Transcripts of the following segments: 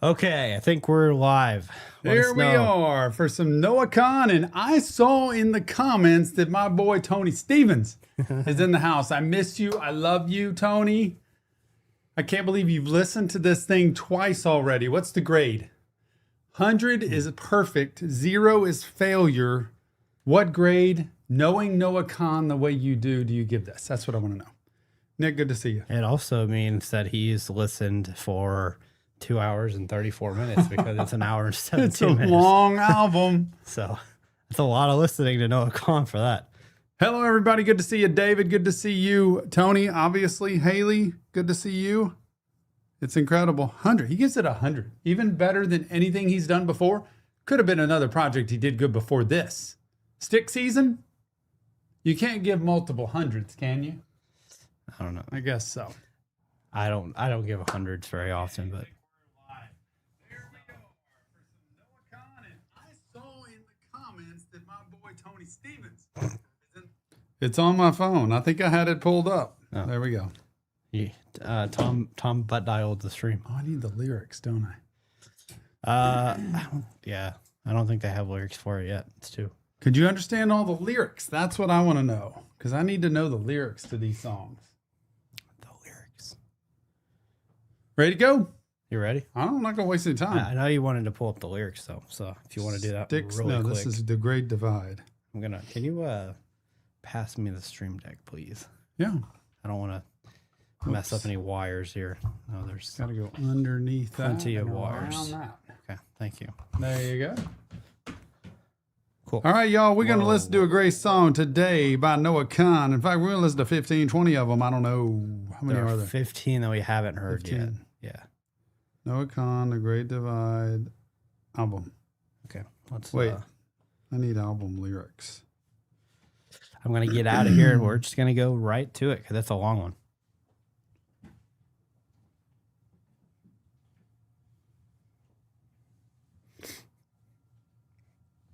Okay, I think we're live. There we are for some Noah Kahan, and I saw in the comments that my boy Tony Stevens is in the house. I miss you. I love you, Tony. I can't believe you've listened to this thing twice already. What's the grade? 100 is perfect. 0 is failure. What grade, knowing Noah Kahan the way you do you give this? That's what I want to know. Nick, good to see you. It also means that he's listened for 2 hours and 34 minutes because it's an hour and 17 It's a minutes. long album. So it's a lot of listening to Noah Kahan for that. Hello, everybody. Good to see you. David, good to see you. Tony, obviously. Haley, good to see you. It's incredible. 100. He gives it 100. Even better than anything he's done before. Could have been another project he did good before this. Stick season? You can't give multiple hundreds, can you? I don't know. I guess so. I don't give hundreds very often, but There we go. For some Noah Kahan, and I saw in the comments that my boy Tony Stevens is in. It's on my phone. I think I had it pulled up. Oh. There we go. Tom butt dialed the stream. Oh, I need the lyrics, don't I? I don't think they have lyrics for it yet. It's too. Could you understand all the lyrics? That's what I want to know, because I need to know the lyrics to these songs. The lyrics. Ready to go? You ready? I'm not going to waste any time. I know you wanted to pull up the lyrics though, so if you want to do that really quick. This is The Great Divide. Can you pass me the stream deck, please? Yeah. I don't want to mess up any wires here. No, there's Got to go underneath plenty that of and wires. around that. Okay, thank you. There you go. Cool. All right, y'all. We're going to listen to a great song today by Noah Kahan. In fact, we're going to listen to 15, 20 of them. I don't know. How many are there? 15 that we haven't heard 15. yet. Yeah. Noah Kahan, The Great Divide album. Okay. Let's Wait. I need album lyrics. I'm going to get out of here and we're just going to go right to it because that's a long one.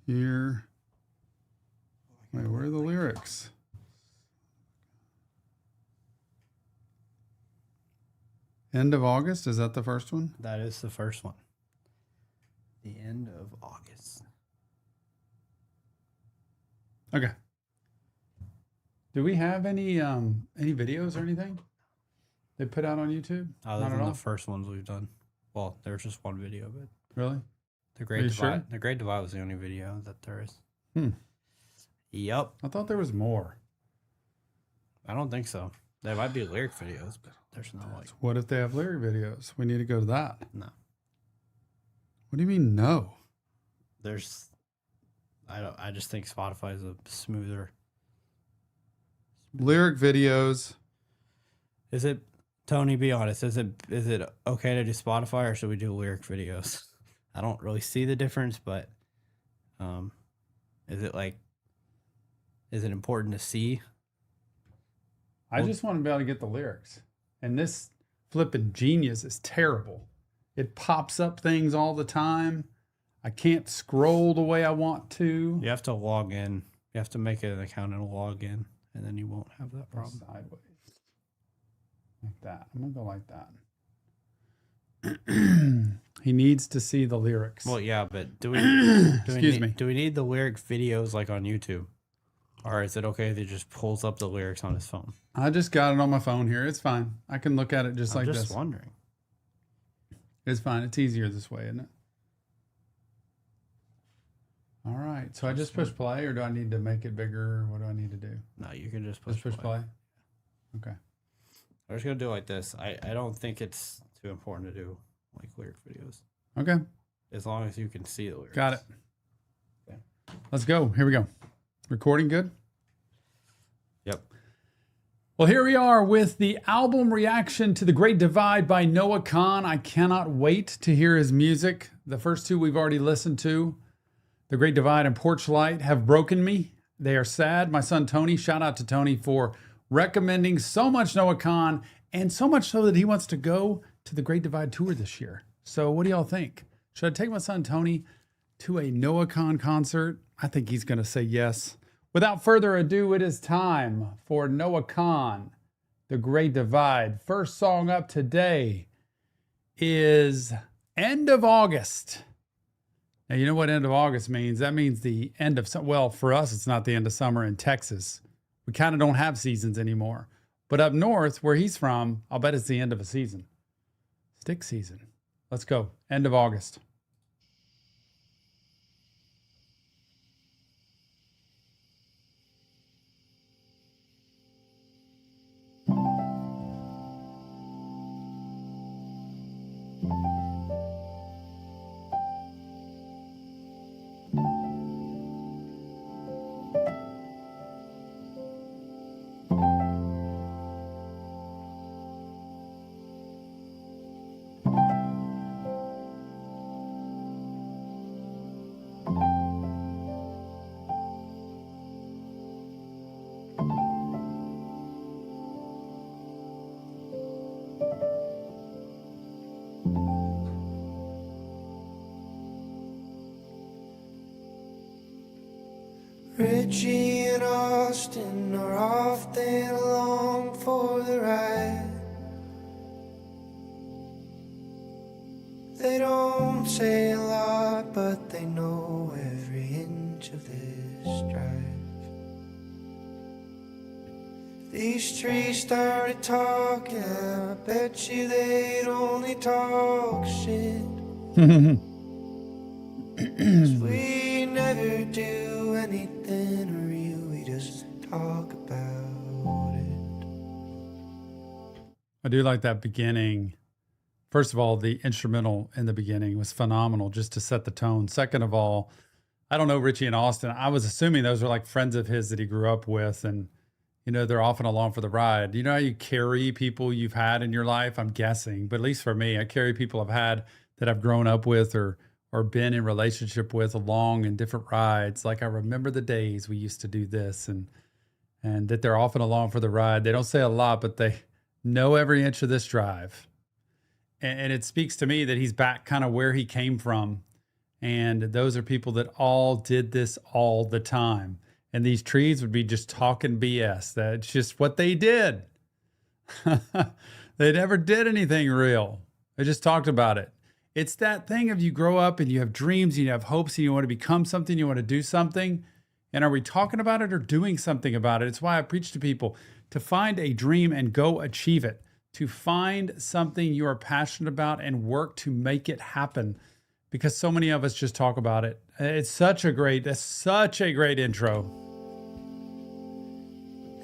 Here. Wait, where are the lyrics? End of August? Is that the first one? That is the first one. The end of August. Okay. Do we have any videos or anything they put out on YouTube? Other Not than at all? the first ones we've done. Well, there's just one video, but Really? the Great you Divide. sure? The Great Divide was the only video that there is. Hmm. Yep. I thought there was more. I don't think so. There might be lyric videos, but there's no like. What if they have lyric videos? We need to go to that. No. What do you mean no? There's. I just think Spotify is a smoother. Lyric videos. Is it, Tony? Be honest. Is it okay to do Spotify or should we do lyric videos? I don't really see the difference, but is it important to see? I just want to be able to get the lyrics. And this flipping Genius is terrible. It pops up things all the time. I can't scroll the way I want to. You have to log in. You have to make an account and log in, and then you won't have that problem. Sideways. Like that. I'm going to go like that. He needs to see the lyrics. Well, yeah, but do we need the lyric videos like on YouTube? Or is it okay if he just pulls up the lyrics on his phone? I just got it on my phone here. It's fine. I can look at it just like I'm this. just wondering. It's fine. It's easier this way, isn't it? All right. So I just push play, or do I need to make it bigger? What do I need to do? No, you can just push play. Okay. I'm just going to do it like this. I don't think it's too important to do like lyric videos. Okay. As long as you can see the lyrics. Got it. Okay. Let's go. Here we go. Recording good? Yep. Well, here we are with the album reaction to The Great Divide by Noah Kahan. I cannot wait to hear his music. The first two we've already listened to, The Great Divide and Porch Light, have broken me. They are sad. My son Tony, shout out to Tony for recommending so much Noah Kahan, and so much so that he wants to go to the Great Divide tour this year. So what do y'all think? Should I take my son Tony to a Noah Kahan concert? I think he's going to say yes. Without further ado, it is time for Noah Kahan, The Great Divide. First song up today is End of August. Now, you know what end of August means? That means the end of, well, for us, it's not the end of summer in Texas. We kind of don't have seasons anymore. But up north, where he's from, I'll bet it's the end of a season. Stick season. Let's go. End of August. Richie and Austin are often along for the ride. They don't say a lot, but they know every inch of this drive. These trees started talking, I bet you they'd only talk shit. 'Cause we never do anything real, we just talk about it. I do like that beginning. First of all, the instrumental in the beginning was phenomenal just to set the tone. Second of all, I don't know Richie and Austin. I was assuming those were like friends of his that he grew up with, and you know, they're often along for the ride. You know how you carry people you've had in your life? I'm guessing, but at least for me, I carry people I've had that I've grown up with or been in relationship with along in different rides. Like I remember the days we used to do this, and that they're often along for the ride. They don't say a lot, but they know every inch of this drive. And it speaks to me that he's back kind of where he came from. And those are people that all did this all the time. And these trees would be just talking BS. That's just what they did. They never did anything real. They just talked about it. It's that thing of you grow up and you have dreams, and you have hopes, and you want to become something, you want to do something. And are we talking about it or doing something about it? It's why I preach to people to find a dream and go achieve it, to find something you are passionate about and work to make it happen, because so many of us just talk about it. That's such a great intro.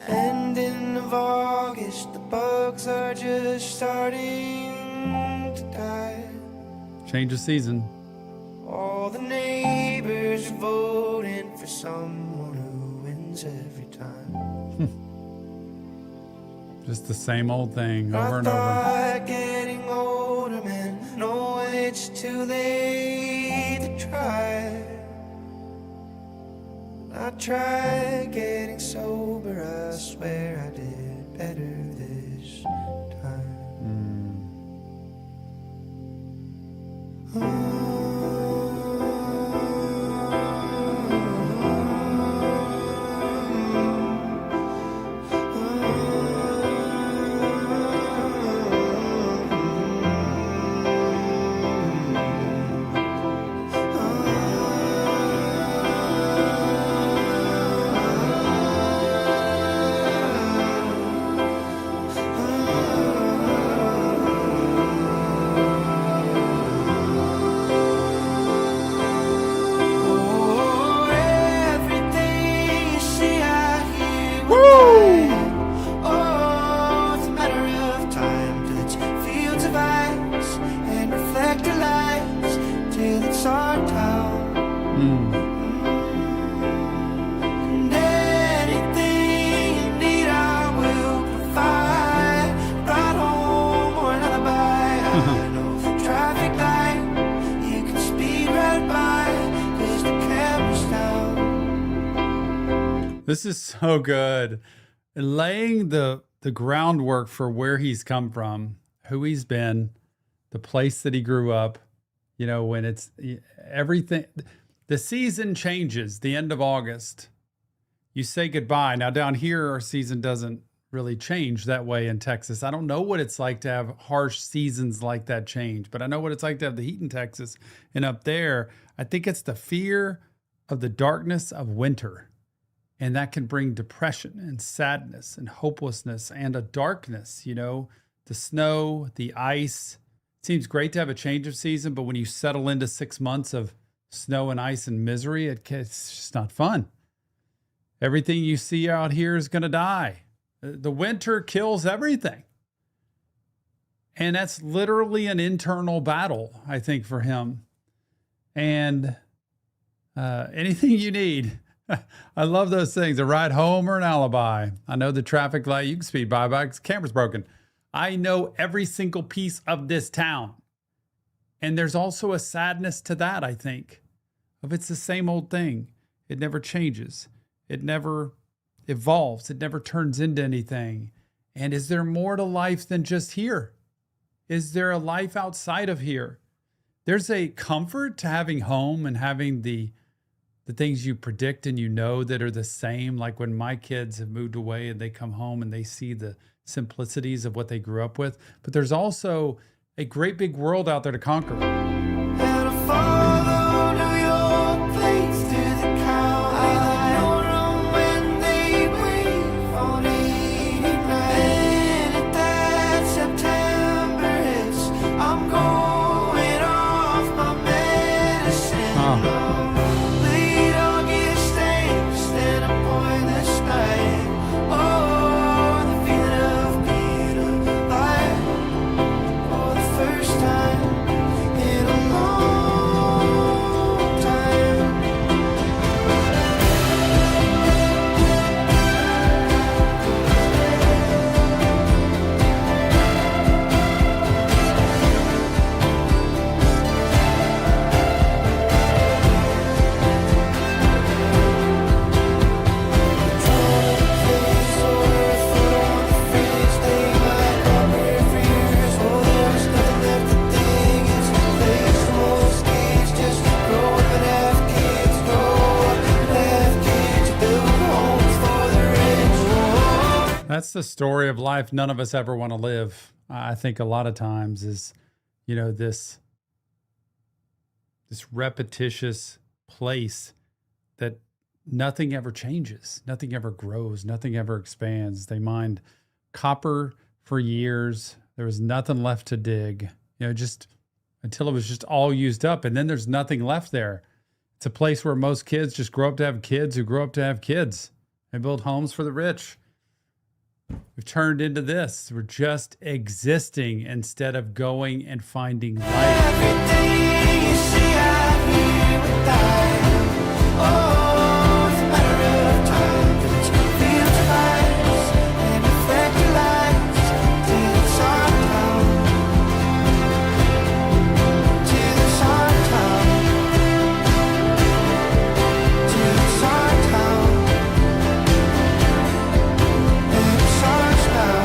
Ending of August, the bugs are just starting to die. Change of season. All the neighbors are voting for someone who wins every time. Just the same old thing over and I over. thought getting older, man, no, it's too late to try. I tried getting sober, I swear I did better this time. This is so good. Laying the groundwork for where he's come from, who he's been, the place that he grew up. You know, when it's everything, the season changes, the end of August. You say goodbye. Now down here, our season doesn't really change that way in Texas. I don't know what it's like to have harsh seasons like that change, but I know what it's like to have the heat in Texas. And up there, I think it's the fear of the darkness of winter. And that can bring depression and sadness and hopelessness and a darkness, the snow, the ice. It seems great to have a change of season, but when you settle into 6 months of snow and ice and misery, it's just not fun. Everything you see out here is going to die. The winter kills everything. And that's literally an internal battle, I think, for him. And anything you need. I love those things, a ride home or an alibi. I know the traffic light, you can speed by because the camera's broken. I know every single piece of this town. And there's also a sadness to that, I think, of it's the same old thing. It never changes. It never evolves. It never turns into anything. And is there more to life than just here? Is there a life outside of here? There's a comfort to having home and having the things you predict and that are the same. Like when my kids have moved away and they come home and they see the simplicities of what they grew up with. But there's also a great big world out there to conquer. And I follow New York plates to the count. I know them when they wave on 89. And if that September hits, I'm going off my medicine. Late August days, then a pointless night. Oh, the feeling of being alive for the first time in a long time. That's the story of life none of us ever want to live. I think a lot of times is, this repetitious place that nothing ever changes, nothing ever grows, nothing ever expands. They mined copper for years. There was nothing left to dig, just until it was just all used up. And then there's nothing left there. It's a place where most kids just grow up to have kids who grow up to have kids. They build homes for the rich. We've turned into this. We're just existing instead of going and finding life. Everything you see out here will die. Oh, it's a matter of time. It's fields of ice and reflected lights till it's our town. Till it's our town. Till it's our town. And it's ours now.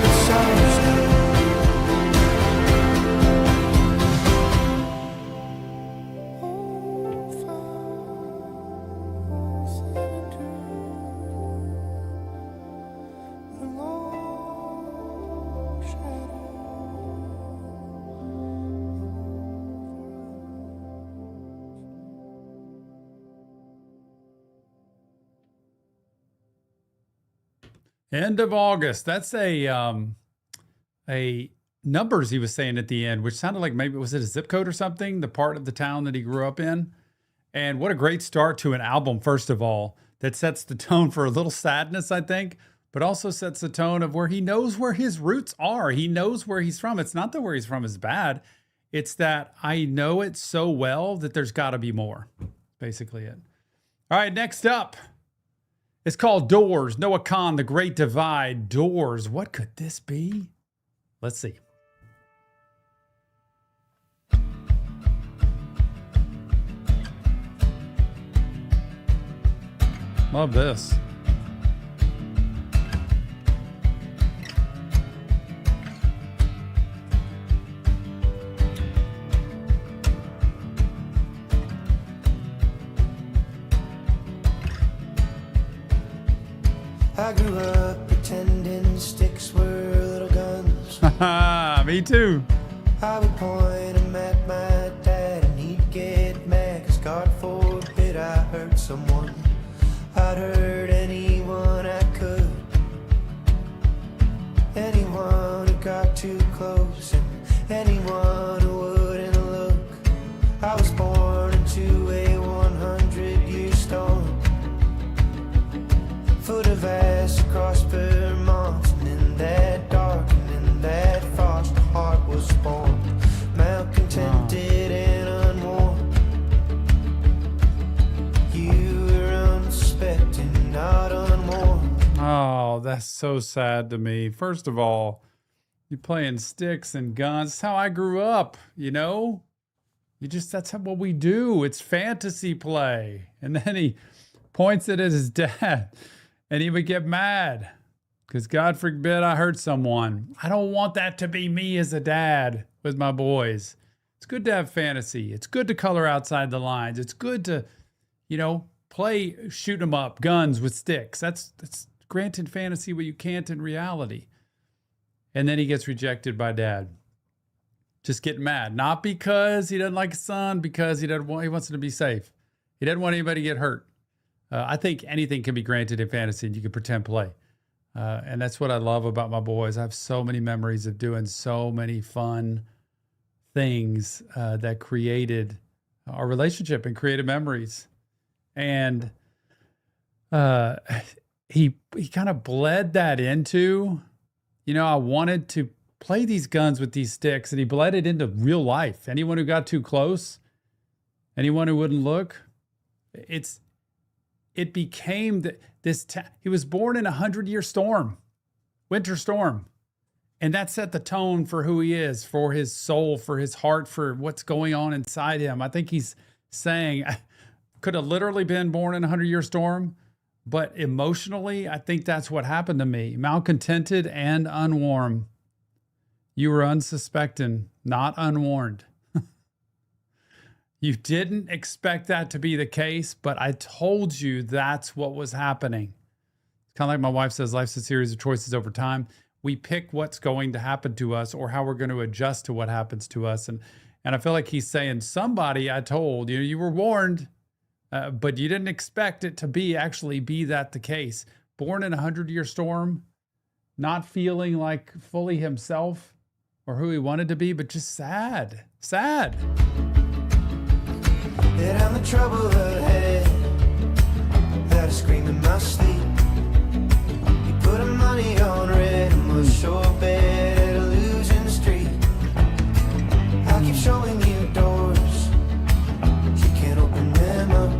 It's ours now. End of August. That's a numbers he was saying at the end, which sounded like maybe was it a zip code or something, the part of the town that he grew up in. And what a great start to an album, first of all, that sets the tone for a little sadness, I think, but also sets the tone of where he knows where his roots are. He knows where he's from. It's not that where he's from is bad. It's that I know it so well that there's got to be more. Basically it. All right, next up. It's called Doors. Noah Kahan, The Great Divide. Doors. What could this be? Let's see. Love this. I grew up pretending sticks were little guns. Me too. I would point them at my dad and he'd get mad, 'cause God forbid I hurt someone. I'd hurt anyone I could, anyone who got too close and anyone who wouldn't look. I was born into a 100-year storm, foot of ass across Vermont, and in that dark and in that frost, a heart was born, malcontented and unworn. You were unsuspecting, not unwarned. Oh, that's so sad to me. First of all, you're playing sticks and guns. That's how I grew up, you know? That's what we do. It's fantasy play. And then he points it at his dad and he would get mad because God forbid I hurt someone. I don't want that to be me as a dad with my boys. It's good to have fantasy. It's good to color outside the lines. It's good to, play shoot 'em up, guns with sticks. That's grant in fantasy what you can't in reality. And then he gets rejected by dad. Just getting mad. Not because he doesn't like his son, because he wants him to be safe. He doesn't want anybody to get hurt. I think anything can be granted in fantasy and you can pretend play. And that's what I love about my boys. I have so many memories of doing so many fun things that created our relationship and created memories. And he kind of bled that into, I wanted to play these guns with these sticks, and he bled it into real life. Anyone who got too close, anyone who wouldn't look, it became he was born in a 100-year storm, winter storm. And that set the tone for who he is, for his soul, for his heart, for what's going on inside him. I think he's saying, I could have literally been born in a 100-year storm, but emotionally, I think that's what happened to me. Malcontented and unwarm. You were unsuspecting, not unwarned. You didn't expect that to be the case, but I told you that's what was happening. It's kind of like my wife says, life's a series of choices over time. We pick what's going to happen to us or how we're going to adjust to what happens to us. And I feel like he's saying, somebody I told you, you were warned, but you didn't expect it to actually be that the case. Born in a 100-year storm, not feeling like fully himself or who he wanted to be, but just sad. Sad. And I'm the trouble ahead that I scream in my sleep. You put a money on red and we'll show up at a losing street. I'll keep showing you doors, you can't open them up,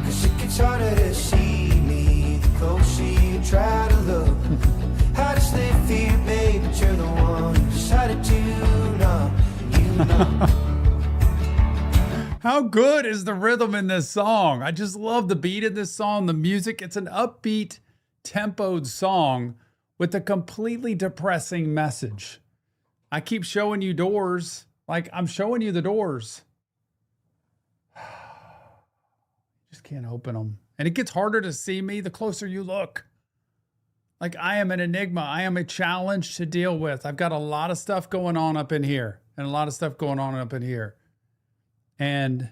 'cause it gets harder to see me the closer you try to look. I just live fear, babe, but you're the one who decided to not, How good is the rhythm in this song? I just love the beat in this song, the music. It's an upbeat, tempoed song with a completely depressing message. I keep showing you doors, like I'm showing you the doors. Just can't open them. And it gets harder to see me the closer you look. Like I am an enigma. I am a challenge to deal with. I've got a lot of stuff going on up in here and a lot of stuff going on up in here. And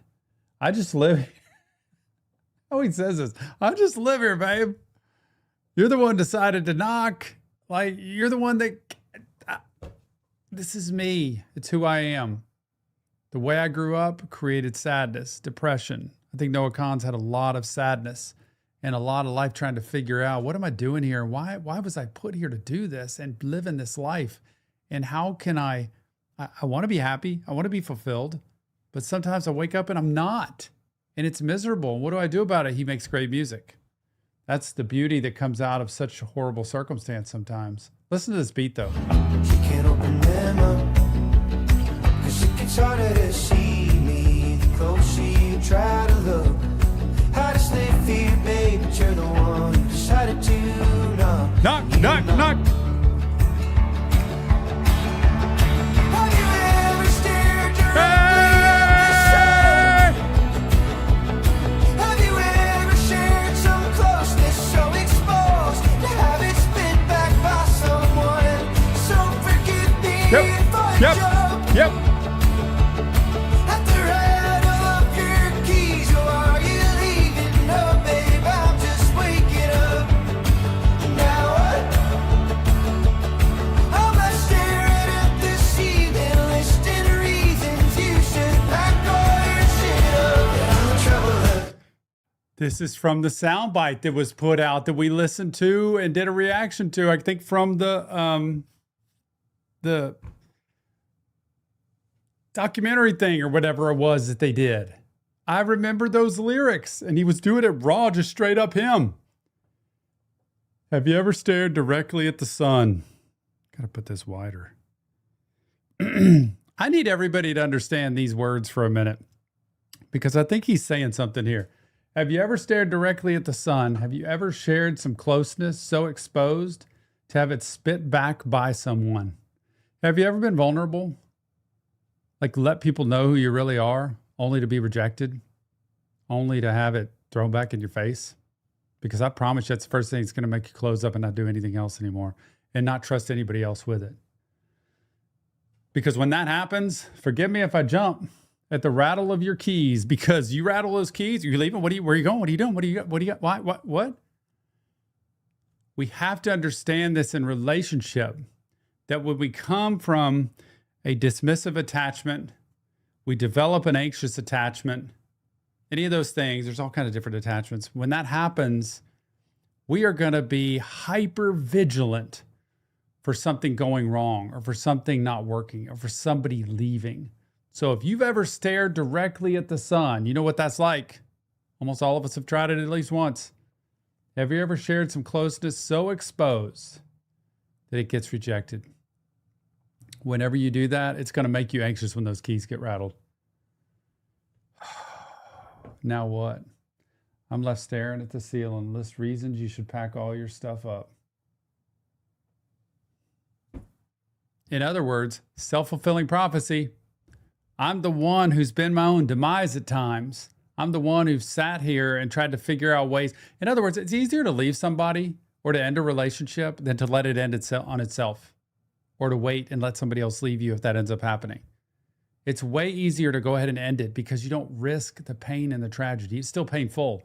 I just live here. Oh, he says this. I just live here, babe. You're the one decided to knock. Like, you're the one that... this is me. It's who I am. The way I grew up created sadness, depression. I think Noah Kahan's had a lot of sadness and a lot of life trying to figure out, what am I doing here? Why was I put here to do this and live in this life? And how can I want to be happy. I want to be fulfilled. But sometimes I wake up and I'm not. And it's miserable. What do I do about it? He makes great music. That's the beauty that comes out of such a horrible circumstance sometimes. Listen to this beat, though. you can't open them up, 'cause it gets harder to see me the closer you try to look. I just live fear, babe, but you're the one who decided to not. Knock, knock, knock. Have you ever stared directly at the sun? Have you ever shared some closeness so exposed? This is from the soundbite that was put out that we listened to and did a reaction to. I think from the documentary thing or whatever it was that they did. I remember those lyrics, and he was doing it raw, just straight up him. Have you ever stared directly at the sun? Got to put this wider. I need everybody to understand these words for a minute because I think he's saying something here. Have you ever stared directly at the sun? Have you ever shared some closeness so exposed to have it spit back by someone? Have you ever been vulnerable? Like let people know who you really are, only to be rejected, only to have it thrown back in your face? Because I promise you that's the first thing that's going to make you close up and not do anything else anymore and not trust anybody else with it. Because when that happens, forgive me if I jump at the rattle of your keys, because you rattle those keys, you're leaving. Where are you going? What are you doing? What do you got? Why? What? We have to understand this in relationship, that when we come from a dismissive attachment, we develop an anxious attachment, any of those things, there's all kinds of different attachments. When that happens, we are going to be hyper vigilant for something going wrong or for something not working or for somebody leaving. So if you've ever stared directly at the sun, you know what that's like. Almost all of us have tried it at least once. Have you ever shared some closeness so exposed that it gets rejected? Whenever you do that, it's going to make you anxious when those keys get rattled. Now what? I'm left staring at the ceiling. List reasons you should pack all your stuff up. In other words, self-fulfilling prophecy. I'm the one who's been my own demise at times. I'm the one who's sat here and tried to figure out ways. In other words, it's easier to leave somebody or to end a relationship than to let it end on itself, or to wait and let somebody else leave you if that ends up happening. It's way easier to go ahead and end it because you don't risk the pain and the tragedy. It's still painful.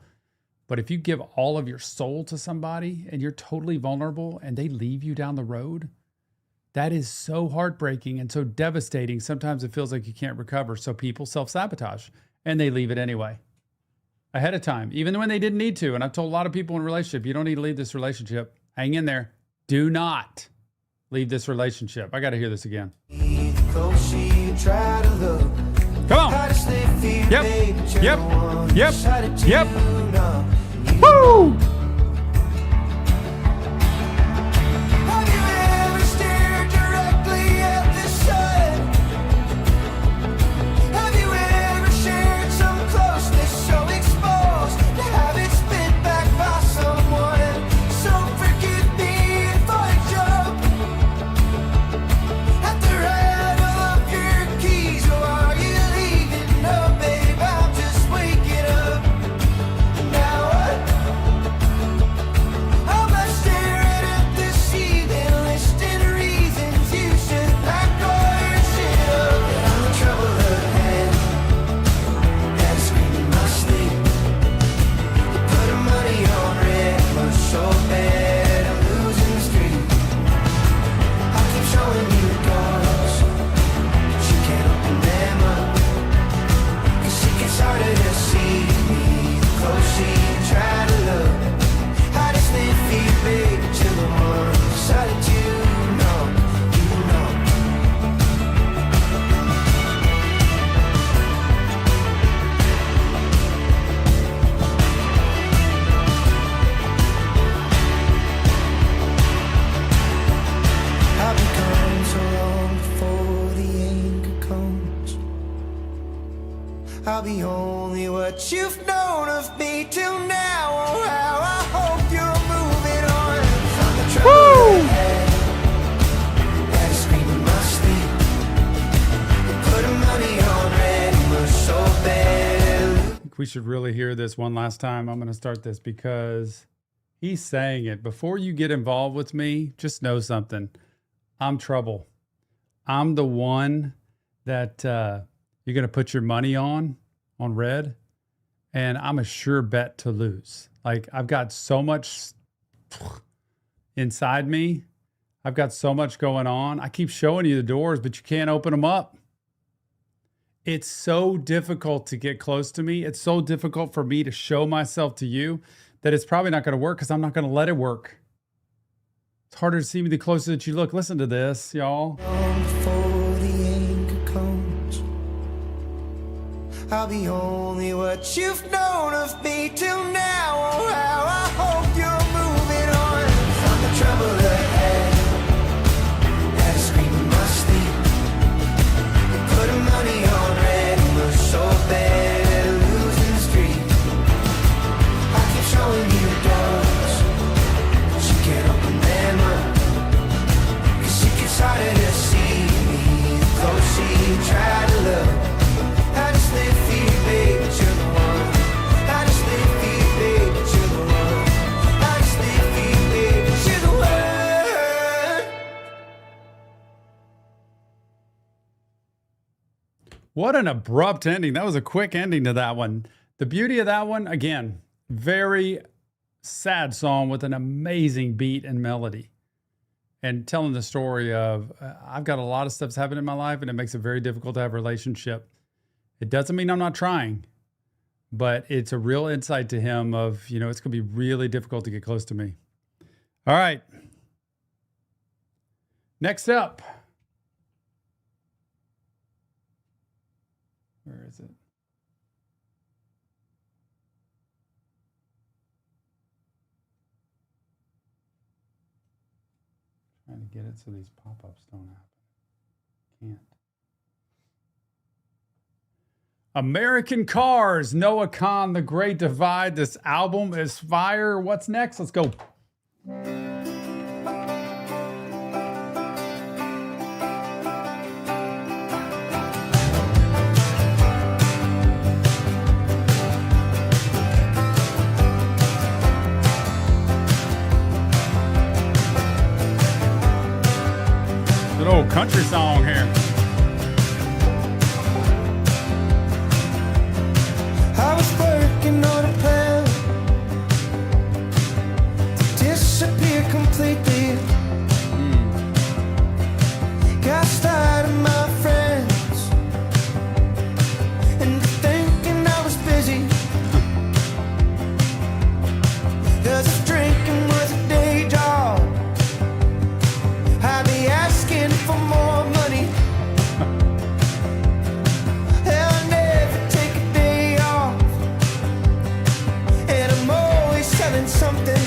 But if you give all of your soul to somebody and you're totally vulnerable and they leave you down the road, that is so heartbreaking and so devastating. Sometimes it feels like you can't recover. So people self-sabotage and they leave it anyway. Ahead of time, even when they didn't need to. And I've told a lot of people in a relationship, you don't need to leave this relationship. Hang in there. Do not leave this relationship. I got to hear this again. Come on. Yep. Woo! I'll be only what you've known of me till now. Oh, how I hope you're moving on from the trouble ahead. That is screaming my sleep. Putting money on red and we're so bad. I think we should really hear this one last time. I'm going to start this because he's saying it. Before you get involved with me, just know something. I'm trouble. I'm the one that you're going to put your money on red, and I'm a sure bet to lose. Like, I've got so much inside me. I've got so much going on. I keep showing you the doors, but you can't open them up. It's so difficult to get close to me. It's so difficult for me to show myself to you that it's probably not going to work because I'm not going to let it work. It's harder to see me the closer that you look. Listen to this, y'all. Long before the anger comes, I'll be only what you've known of me till now. Oh, how I hope you're moving on from the trouble ahead. Had a scream in my sleep, putting money on red, and we're so bad at losing the street. I keep showing you doors, but you can't open them up, 'cause she gets harder to see me the closer you try to look. I just live for you, baby, but you're the one. I just live for you, baby, but you're the one. I just live for you, baby, but you're the one. What an abrupt ending. That was a quick ending to that one. The beauty of that one, again, very sad song with an amazing beat and melody. And telling the story of, I've got a lot of stuff's happened in my life and it makes it very difficult to have a relationship. It doesn't mean I'm not trying, but it's a real insight to him of, it's going to be really difficult to get close to me. All right. Next up. Where is it? Trying to get it so these pop-ups don't happen. Can't. American Cars, Noah Kahan, The Great Divide. This album is fire. What's next? Let's go. Good old country song here. I was working on a plan to disappear completely. Got started my friends and thinking I was busy, 'cause if drinking was a day job, I'd be asking for more money. I'll never take a day off, and I'm always selling something.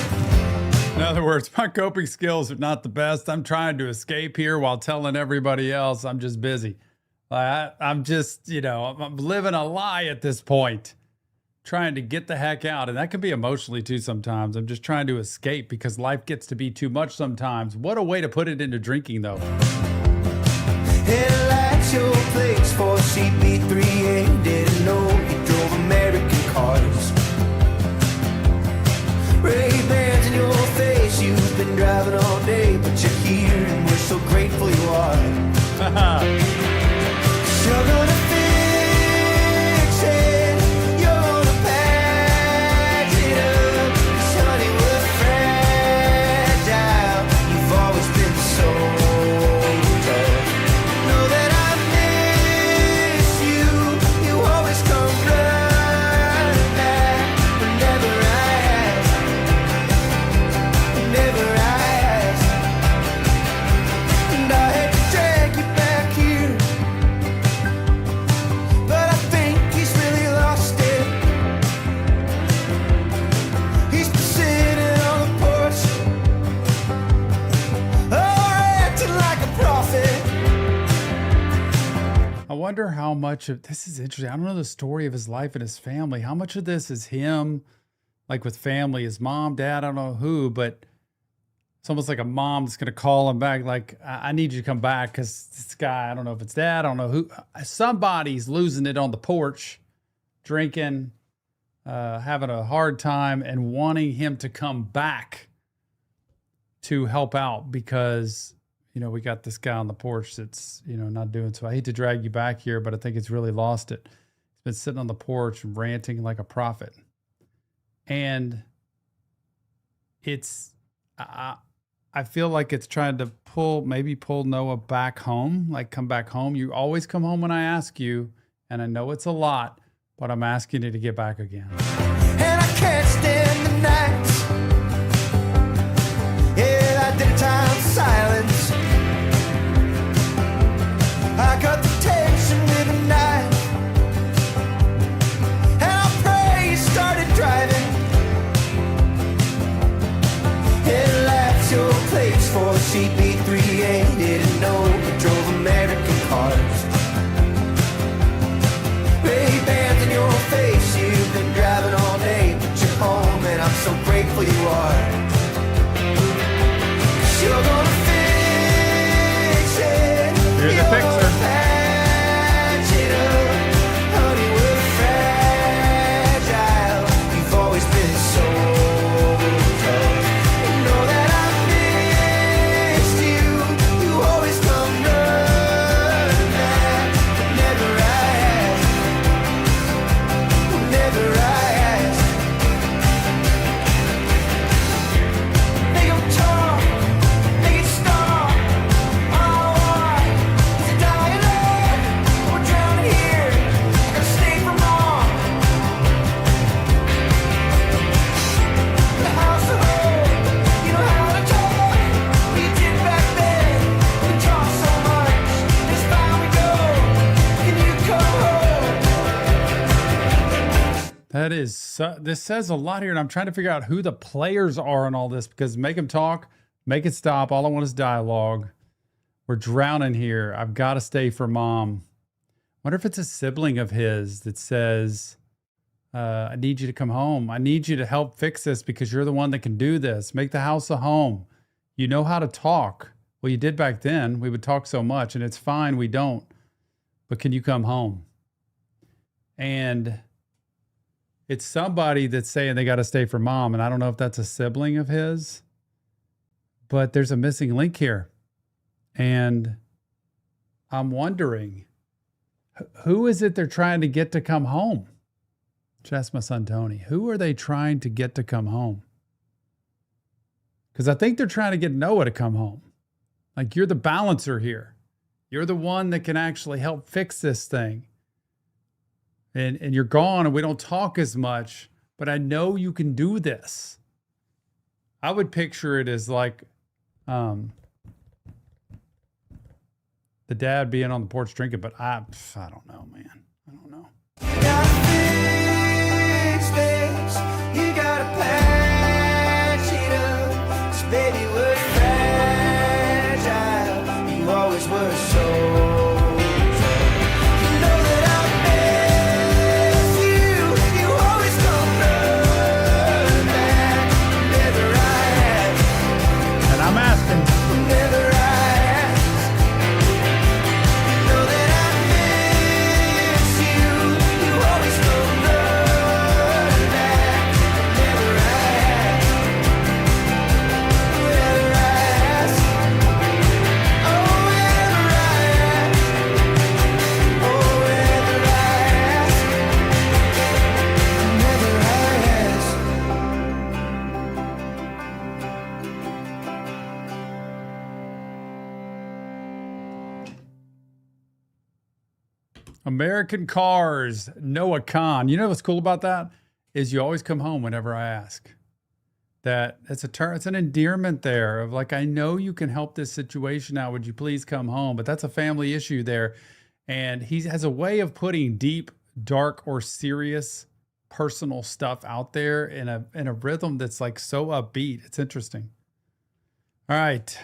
In other words, my coping skills are not the best. I'm trying to escape here while telling everybody else I'm just busy. I'm just, I'm living a lie at this point, trying to get the heck out. And that can be emotionally too sometimes. I'm just trying to escape because life gets to be too much sometimes. What a way to put it into drinking, though. And at your place for CP3A, didn't know you drove American cars. Ray-Bans in your face, you've been driving all day, but you're here and we're so grateful you are. 'Cause you're gonna fix it, you're gonna patch it up. 'Cause honey, we're fragile, you've always been so tough. Know that I miss you, you always come running back. Whenever I ask, whenever I ask, and I hate to drag you back here, but I think he's really lost it. He's been sitting on the porch, acting like a prophet. I wonder how much of this is interesting. I don't know the story of his life and his family. How much of this is him, like with family, his mom, dad, I don't know who, but it's almost like a mom that's going to call him back, like, I need you to come back because this guy, I don't know if it's dad, I don't know who, somebody's losing it on the porch, drinking, having a hard time and wanting him to come back to help out because, we got this guy on the porch that's, not doing so. I hate to drag you back here, but I think it's really lost it. He's been sitting on the porch ranting like a prophet. And it's, I feel like it's trying to pull Noah back home, like come back home. You always come home when I ask you, And I know it's a lot, but I'm asking you to get back again. And I can't stand the nights. Yeah, that daytime silence. I cut the tension with a knife. And I pray you started driving. And left your place for CP3A. Didn't know you drove American cars. Ray-Bans in your face, you've been driving all day, but you're home, and I'm so grateful you are. 'Cause you're gonna fix it. Here's the fixer. Patch it up. Honey, we're fragile. You've always been so tough. You know that I missed you. You always come running back. Whenever I ask. Whenever I ask. Make 'em talk. Make it stop. All I is a dying love. We're drowning here. I gotta stay for mom. The house of hope. You know how to talk. We did back then. We talked so much. This time we go. Can you come home? That is, this says a lot here, and I'm trying to figure out who the players are in all this, because make them talk, make it stop. All I want is dialogue. We're drowning here. I've got to stay for mom. Wonder if it's a sibling of his that says, I need you to come home. I need you to help fix this because you're the one that can do this. Make the house a home. You know how to talk. Well, you did back then. We would talk so much, and it's fine. We don't. But can you come home? And it's somebody that's saying they got to stay for mom. And I don't know if that's a sibling of his, but there's a missing link here. And I'm wondering, who is it they're trying to get to come home? Just ask my son, Tony. Who are they trying to get to come home? Because I think they're trying to get Noah to come home. Like, you're the balancer here. You're the one that can actually help fix this thing. And you're gone and we don't talk as much, but I know you can do this. I would picture it as like the dad being on the porch drinking, but I don't know, man. I don't know. You gotta fix this. You gotta patch it up. 'Cause baby, we're fragile. You always were so tough. You know that I miss you. You always come running back. Whenever I ask. And I'm asking, Whenever I ask. You know that I miss you. You always come running back. Whenever I ask. Whenever I ask. Oh, whenever I ask. Oh, whenever I ask. Whenever I ask. American Cars, Noah Kahan. You know what's cool about that? Is you always come home whenever I ask. That it's it's an endearment there of like, I know you can help this situation out. Would you please come home? But that's a family issue there. And he has a way of putting deep, dark, or serious personal stuff out there in a rhythm that's like so upbeat. It's interesting. All right.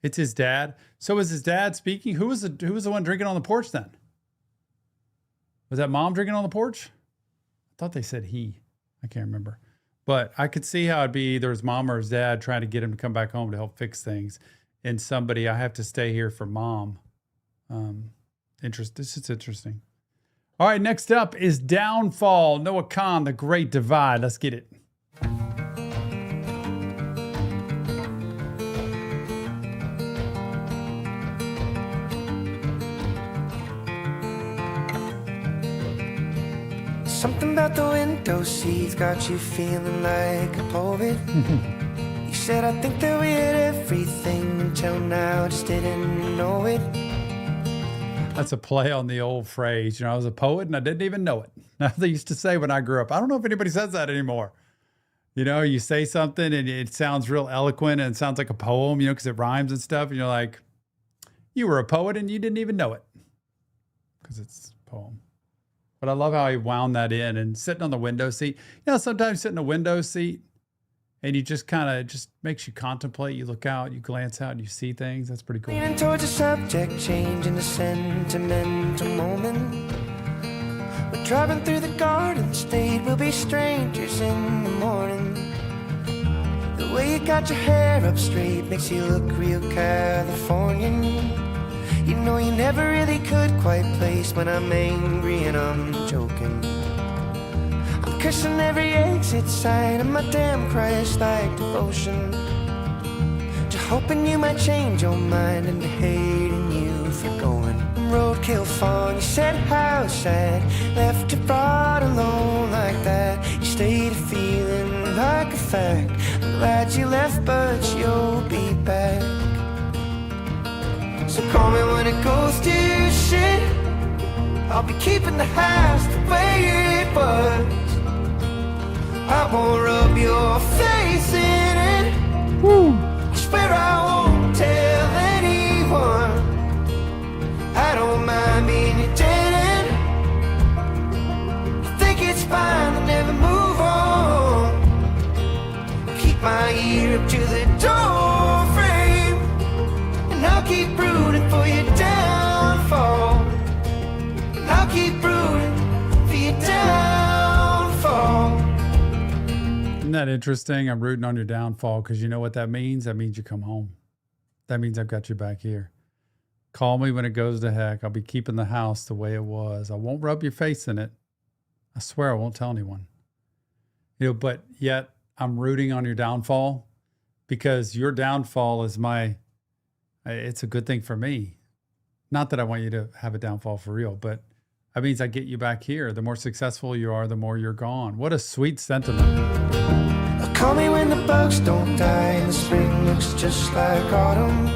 It's his dad. So is his dad speaking? Who was the one drinking on the porch then? Was that mom drinking on the porch? I thought they said he. I can't remember. But I could see how it'd be either his mom or his dad trying to get him to come back home to help fix things. And somebody, I have to stay here for mom. This is interesting. All right, next up is Downfall. Noah Kahan, The Great Divide. Let's get it. Something about the window seats got you feeling like a poet. You said, I think that we had everything until now, just didn't know it. That's a play on the old phrase. I was a poet and I didn't even know it. Now they used to say when I grew up. I don't know if anybody says that anymore. You say something and it sounds real eloquent and it sounds like a poem, because it rhymes and stuff. And you're like, you were a poet and you didn't even know it because it's a poem. But I love how he wound that in and sitting on the window seat. Sometimes sit in a window seat and you just kind of just makes you contemplate. You look out, you glance out, and you see things. That's pretty cool. Leaning towards a subject change in a sentimental moment. We're driving through the Garden State. We'll be strangers in the morning. The way you got your hair up straight makes you look real Californian. You never really could quite place when I'm angry and I'm joking. I'm cursing every exit sign and my damn Christ-like devotion to hoping you might change your mind and to hating you for going. Roadkill fun, you said how sad, left it brought alone like that. You stayed feeling like a fact. I'm glad you left, but you'll be back. So call me when it goes to shit. I'll be keeping the house the way it was. I won't rub your face in it. Woo. I swear I won't tell anyone. I don't mind being your dead end. You think it's fine to never move on. Keep my ear up to the door frame, and I'll keep rooting for your downfall. And I'll keep rooting for your downfall. Isn't that interesting? I'm rooting on your downfall because you know what that means? That means you come home. That means I've got you back here. Call me when it goes to heck. I'll be keeping the house the way it was. I won't rub your face in it. I swear I won't tell anyone. But yet I'm rooting on your downfall because your downfall is it's a good thing for me. Not that I want you to have a downfall for real, but that means I get you back here. The more successful you are, the more you're gone. What a sweet sentiment. Call me when the bugs don't die and the spring looks just like autumn.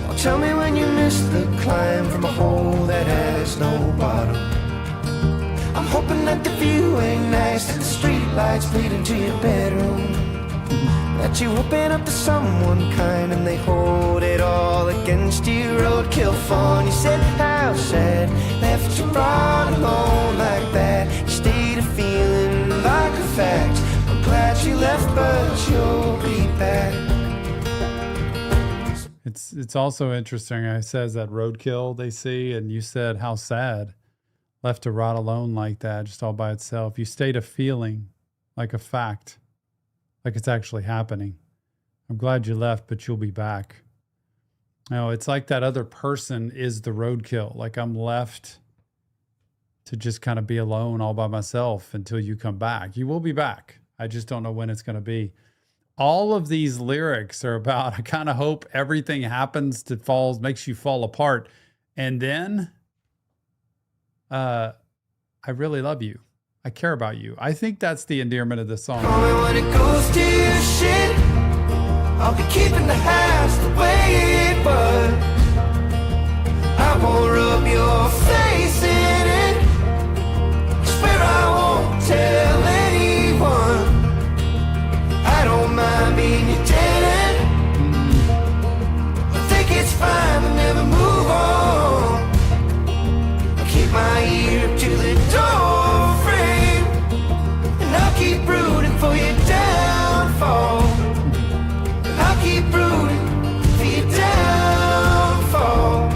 Or tell me when you missed the climb from a hole that has no bottom. I'm hoping that the view ain't nice, that the street lights bleed into your bedroom, that you open up to someone kind and they hold it all against you. Roadkill fun, you said how sad, left you all alone like that. You stayed a feeling like a fact. I'm glad you left, but you'll be back. It's also interesting. It says that roadkill they see, and you said how sad, left to rot alone like that, just all by itself. You stayed a feeling like a fact, like it's actually happening. I'm glad you left, but you'll be back. It's like that other person is the roadkill. Like I'm left to just kind of be alone all by myself until you come back. You will be back. I just don't know when it's going to be. All of these lyrics are about, I kind of hope everything happens to makes you fall apart. And then I really love you. I care about you. I think that's the endearment of this song. Call me when it goes to shit. I'll be keeping the house the way it was. I won't rub your face in it. I swear I won't tell anyone. I don't mind being your dead end. I think it's fine to never move on. I'll keep my ear up to the door frame, and I'll keep rooting for your downfall. I'll keep rooting for your downfall.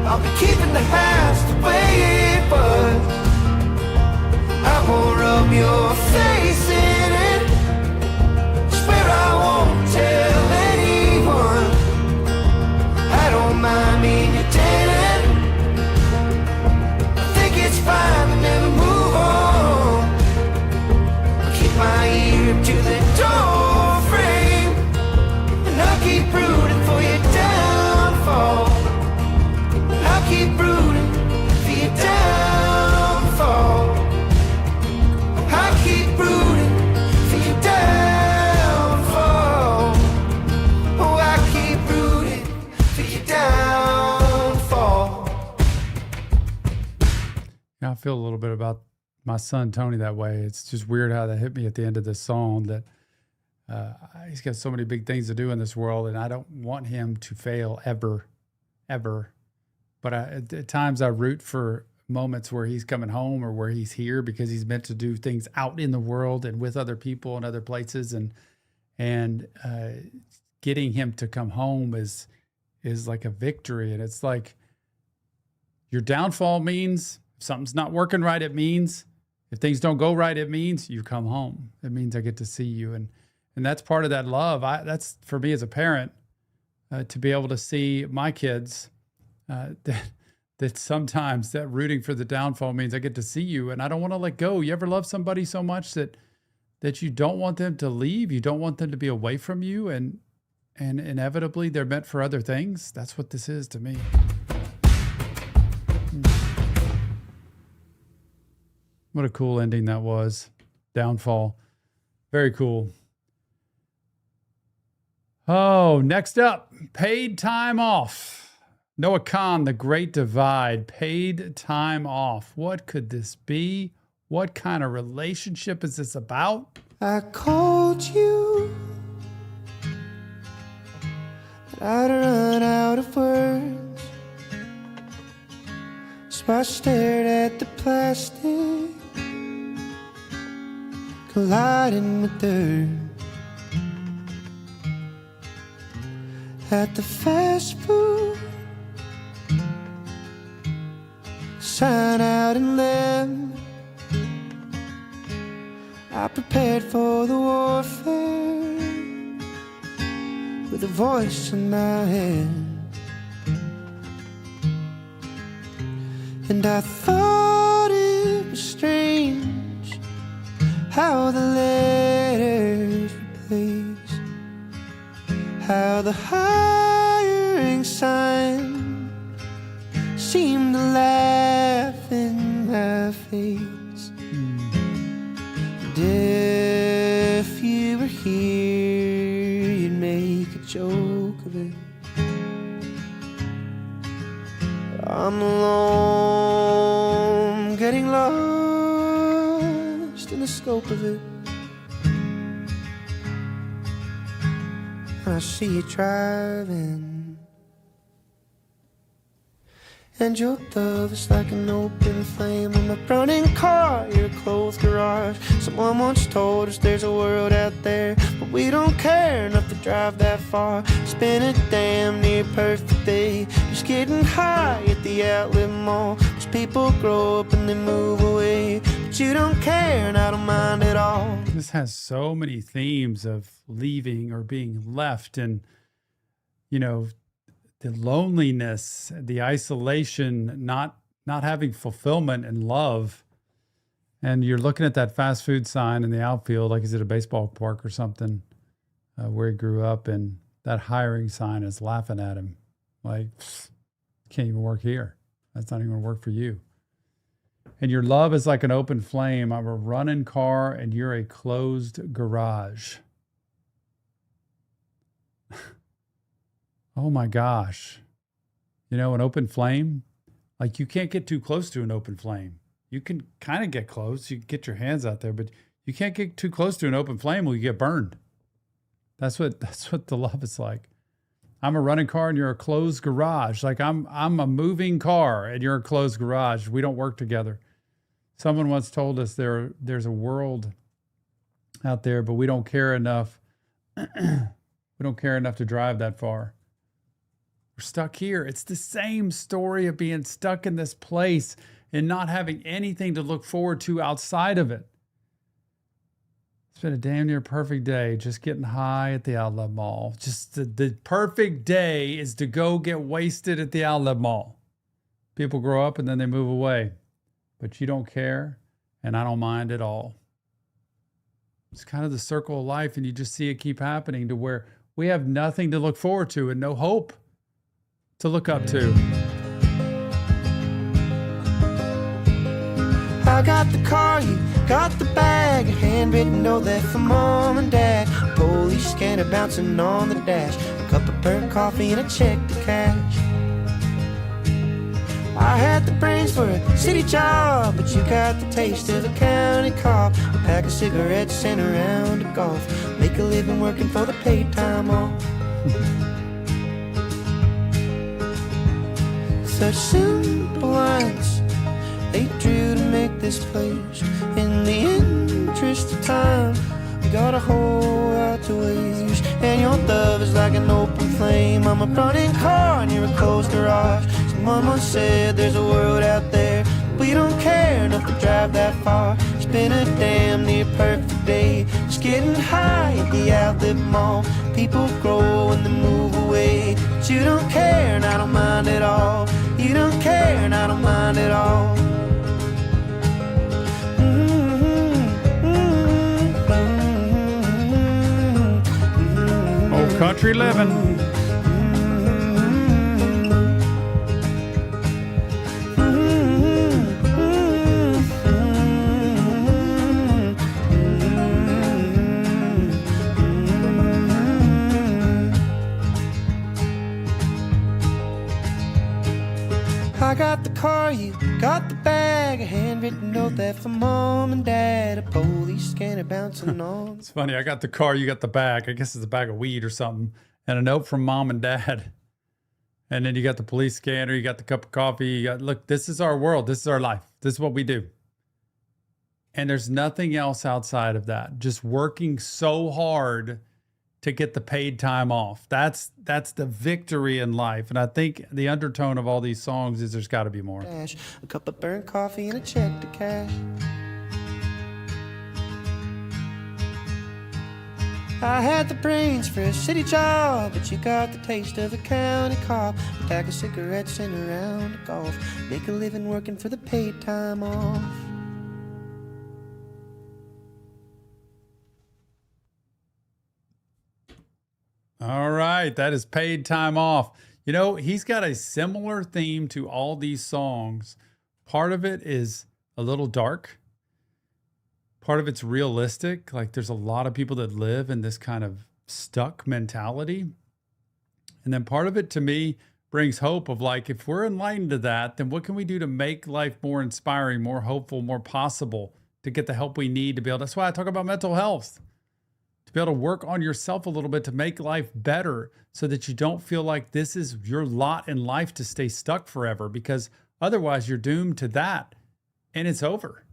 I'll be keeping the house the way it was. I won't rub your face in it. Swear I won't tell anyone. I don't mind being your dead end. I think it's fine to never move on. I'll keep my ear up to the door frame, and I'll keep rooting I feel a little bit about my son Tony that way. It's just weird how that hit me at the end of this song, that he's got so many big things to do in this world, and I don't want him to fail ever. But at times I root for moments where he's coming home or where he's here, because he's meant to do things out in the world and with other people and other places, and getting him to come home is like a victory. And it's like, your downfall means if something's not working right, it means if things don't go right, it means you come home. It means I get to see you. And that's part of that love. That's for me as a parent, to be able to see my kids, that sometimes that rooting for the downfall means I get to see you and I don't want to let go. You ever love somebody so much that you don't want them to leave? You don't want them to be away from you, and inevitably they're meant for other things? That's what this is to me. What a cool ending that was. Downfall. Very cool. Oh, next up, paid time off. Noah Kahan, The Great Divide, paid time off. What could this be? What kind of relationship is this about? I called you, but I'd run out of words. So I stared at the plastic, colliding with dirt. At the fast food sign out in them, I prepared for the warfare with a voice in my head. And I thought it was strange how the letters replaced, how the hiring sign seemed to laugh in my face. And if you were here, you'd make a joke of it. But I'm alone, getting lost in the scope of it. I see you driving, and your love is like an open flame in my burning car. You're a closed garage. Someone once told us there's a world out there, but we don't care enough to drive that far. It's been a damn near perfect day, just getting high at the outlet mall. Most people grow up and they move away, but you don't care, and I don't mind at all. This has so many themes of leaving or being left, and the loneliness, the isolation, not having fulfillment and love. And you're looking at that fast food sign in the outfield, like he's at a baseball park or something, where he grew up, and that hiring sign is laughing at him like, can't even work here. That's not even gonna work for you. And your love is like an open flame. I'm a running car and you're a closed garage. Oh my gosh. An open flame, like you can't get too close to an open flame. You can kind of get close. You can get your hands out there, but you can't get too close to an open flame or you get burned. That's what the love is like. I'm a running car and you're a closed garage. Like I'm a moving car and you're a closed garage. We don't work together. Someone once told us there's a world out there, but we don't care enough. We don't care enough to drive that far. We're stuck here. It's the same story of being stuck in this place and not having anything to look forward to outside of it. It's been a damn near perfect day, just getting high at the outlet mall. Just the perfect day is to go get wasted at the outlet mall. People grow up and then they move away, but you don't care, and I don't mind at all. It's kind of the circle of life, and you just see it keep happening to where we have nothing to look forward to and no hope to look up to. I got the car, you got the bag, a handwritten note left from mom and dad, a police scanner bouncing on the dash, a cup of burnt coffee and a check to cash. I had the brain brains for a city job, but you got the taste of a county cop. A pack of cigarettes and a round of golf. Make a living working for the paid time off. Such simple lines they drew to make this place. In the interest of time, we got a whole lot to waste. And your love is like an open flame. I'm a running car near a closed garage. Someone once said there's a world out there. We don't care enough to drive that far. It's been a damn near perfect day. Just getting high at the outlet mall. People grow and they move away. But you don't care and I don't mind at all. You don't care and I don't mind at all. Old country living. I got the car, you got the bag. A handwritten note that from mom and dad. A police scanner bouncing on. It's funny. I got the car, you got the bag. I guess it's a bag of weed or something. And a note from mom and dad. And then you got the police scanner, you got the cup of coffee. You got, look, this is our world. This is our life. This is what we do. And there's nothing else outside of that. Just working so hard to get the paid time off. That's the victory in life. And I think the undertone of all these songs is there's got to be more. A cup of burnt coffee and a check to cash. I had the brains for a city job, but you got the taste of a county cop. A pack of cigarettes and a round of golf. Make a living working for the paid time off. All right, that is paid time off. You know, he's got a similar theme to all these songs. Part of it is a little dark. Part of it's realistic. Like there's a lot of people that live in this kind of stuck mentality. And then part of it to me brings hope of like, if we're enlightened to that, then what can we do to make life more inspiring, more hopeful, more possible to get the help we need to be able to, that's why I talk about mental health. To be able to work on yourself a little bit to make life better so that you don't feel like this is your lot in life to stay stuck forever, because otherwise you're doomed to that and it's over.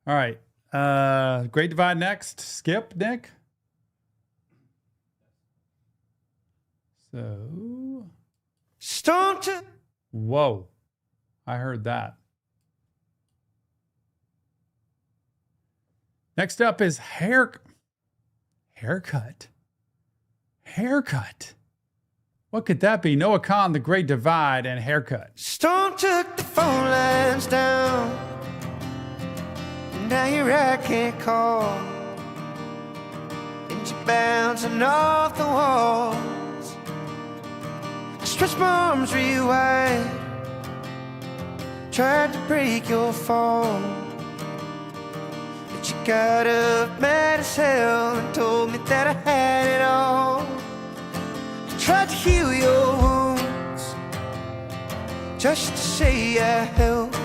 All right. Great Divide next. Skip, Nick. So. Whoa. I heard that. Next up is haircut. What could that be? Noah Kahan, The Great Divide, and Haircut. Stone took the phone lines down. Now you're I can't call. And you're bouncing off the walls. I stretched my arms real wide. Tried to break your fall. But you got up mad as hell and told me that I had it all. I tried to heal your wounds just to say I helped.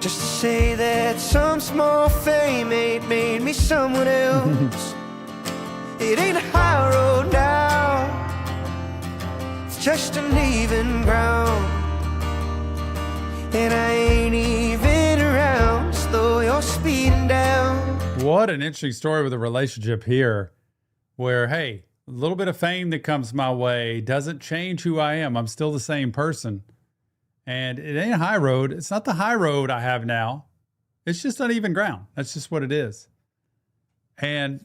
Just to say that some small fame ain't made me someone else. It ain't a high road now, it's just uneven ground. And I ain't even around, slow you're speeding down. What an interesting story with a relationship here where, hey, a little bit of fame that comes my way doesn't change who I am. I'm still the same person. And it ain't a high road. It's not the high road I have now. It's just uneven ground. That's just what it is. And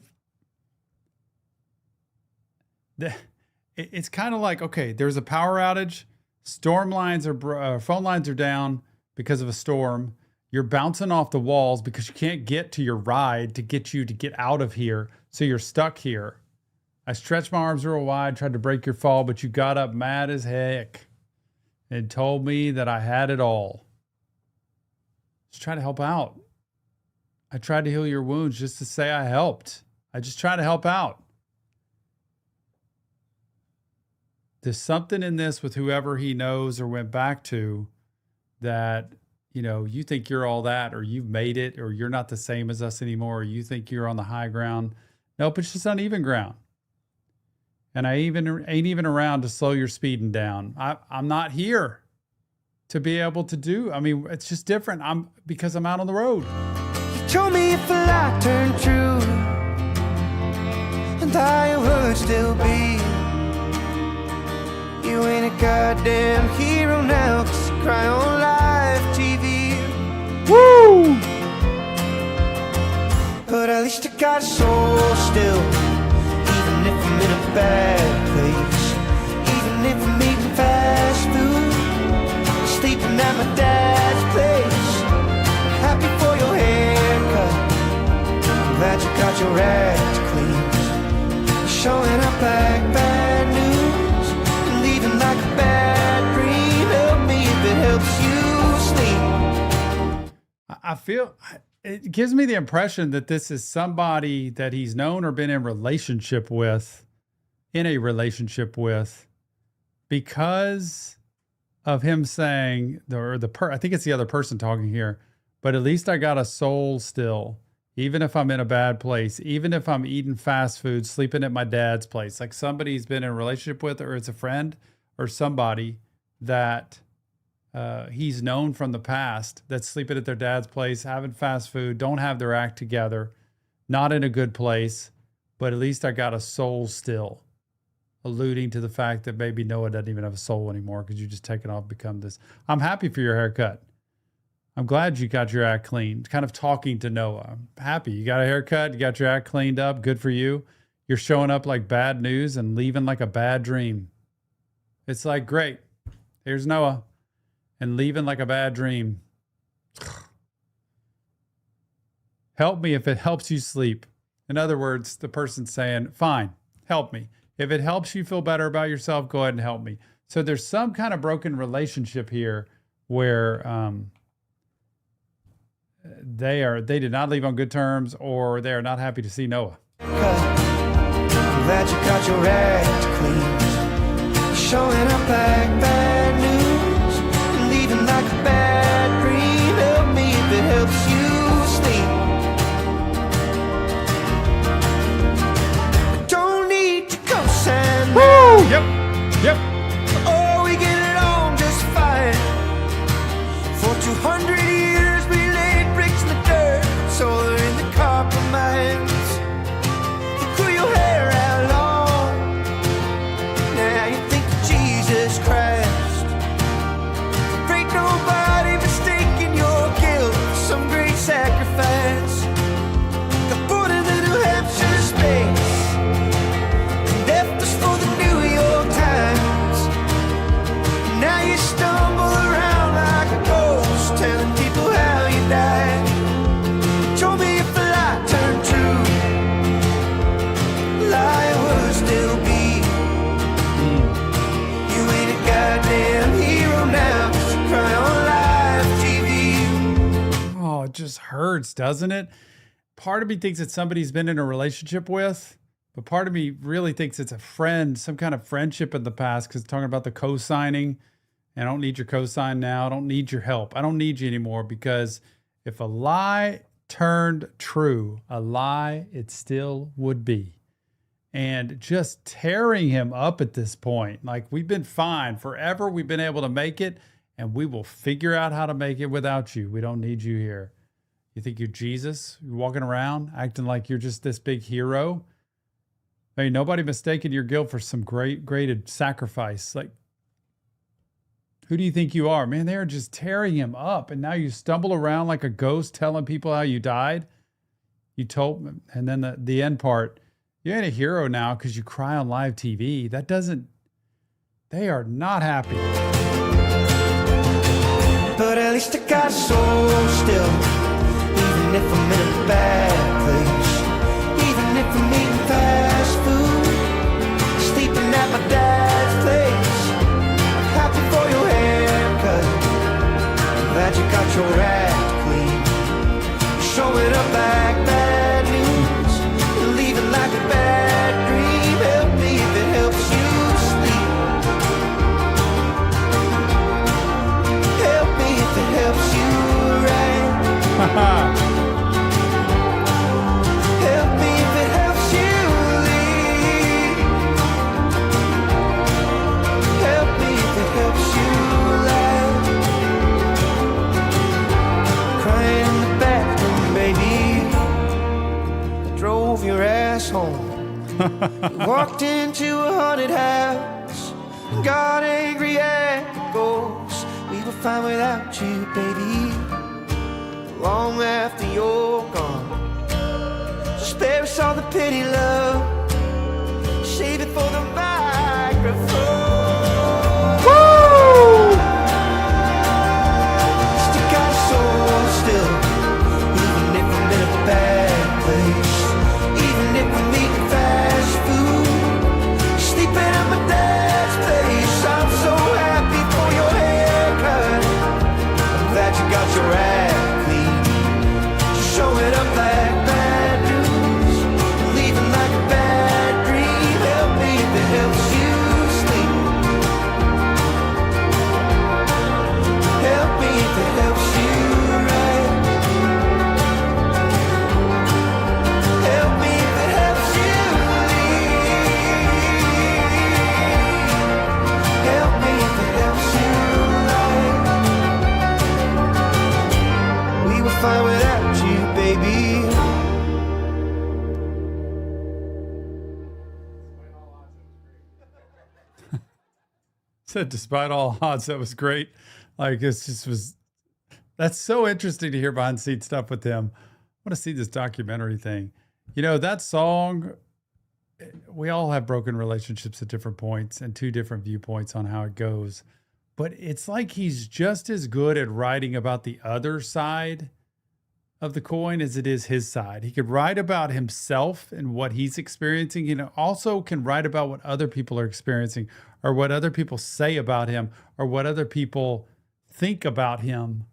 it's kind of like, okay, there's a power outage. Phone lines are down because of a storm. You're bouncing off the walls because you can't get to your ride to get you to get out of here. So you're stuck here. I stretched my arms real wide, tried to break your fall, but you got up mad as heck and told me that I had it all. Just try to help out. I tried to heal your wounds just to say I helped. I just tried to help out. there's something in this with whoever he knows or went back to that, you think you're all that, or you've made it, or you're not the same as us anymore, or you think you're on the high ground. Nope, it's just uneven ground. And I ain't even around to slow your speeding down. I'm not here to be able to do. I mean, it's just different. Because I'm out on the road. You told me if a lie turned true, and I would still be. You ain't a goddamn hero now, 'cause you cry on live TV. Woo! But at least I got a soul still, even if I'm in a bad place, even if I'm eating fast food, sleeping at my dad's place. Happy for your haircut, I'm glad you got your act clean. Showing up like bad news, and leaving like a bad dream. Help me if it helps you sleep. I feel it gives me the impression that this is somebody that he's known or been in a relationship with, because of him saying, I think it's the other person talking here, but at least I got a soul still, even if I'm in a bad place, even if I'm eating fast food, sleeping at my dad's place. Like somebody he's been in a relationship with, or it's a friend or somebody that he's known from the past that's sleeping at their dad's place, having fast food, don't have their act together, not in a good place, but at least I got a soul still, alluding to the fact that maybe Noah doesn't even have a soul anymore because you just take it off, become this. I'm happy for your haircut. I'm glad you got your act cleaned. Kind of talking to Noah. I'm happy. You got a haircut, you got your act cleaned up. Good for you. You're showing up like bad news and leaving like a bad dream. It's like, great. Here's Noah. And leaving like a bad dream. Help me if it helps you sleep. In other words, the person's saying, fine, help me. If it helps you feel better about yourself, go ahead and help me. So there's some kind of broken relationship here where they did not leave on good terms, or they are not happy to see Noah. I'm glad you got your act clean. Showing up like bad news, leaving like a bad dream. Help me if it helps you sleep. I don't need to co-sign. Woo! Yep. Oh, we get it on just fine. For 200 years we laid bricks in the dirt, solar in the copper mines. You grew your hair out long, now you think of Jesus Christ. There ain't nobody mistaking your guilt for some great sacrifice. Got born in the New Hampshire space, and left us for the New York Times. Now you stumble around like a ghost, telling people how you died. Told me if the lie turned true, lie would still be. You ain't a goddamn hero now, 'cause you cry on live TV. Oh, it just hurts, doesn't it? Part of me thinks it's somebody he's been in a relationship with, but part of me really thinks it's a friend, some kind of friendship in the past, because talking about the co-signing. And I don't need your cosign now. I don't need your help. I don't need you anymore, because if a lie turned true, a lie it still would be. And just tearing him up at this point. Like, we've been fine forever. We've been able to make it, and we will figure out how to make it without you. We don't need you here. You think you're Jesus? You're walking around acting like you're just this big hero? I mean, nobody mistaken your guilt for some great sacrifice. Like, who do you think you are? Man, they are just tearing him up. And now you stumble around like a ghost telling people how you died. You told, and then the end part, you ain't a hero now because you cry on live TV. They are not happy. But at least I got a soul still, even if I'm in a bad place, even if I'm eating fast food, sleeping at my dad's place. Happy for your haircut, I'm glad you got your act clean. Showing up like bad news, leaving like a bad dream. Help me if it helps you sleep. Walked into a haunted house, got angry at the ghosts. We were fine without you, baby, long after you're gone. So spare us all the pity, love, save it for the microphone. Woo! Stick out your soul still, even if I'm in a bad place. Even if I'm eating fast food, sleeping at my dad's place. I'm so happy for your haircut. I'm glad you got your act clean. Just showing up like bad news, leaving like a bad dream. Help me if it helps you sleep. Help me if it helps you right. Help me if it helps you leave. Help me if it helps you right. We were fine without you, baby. Said, despite all odds, that was great. Like, it's just was, that's so interesting to hear behind the scenes stuff with him. I want to see this documentary thing. You know, that song, we all have broken relationships at different points and two different viewpoints on how it goes. But it's like he's just as good at writing about the other side of the coin as it is his side. He could write about himself and what he's experiencing. He also can write about what other people are experiencing, or what other people say about him, or what other people think about him,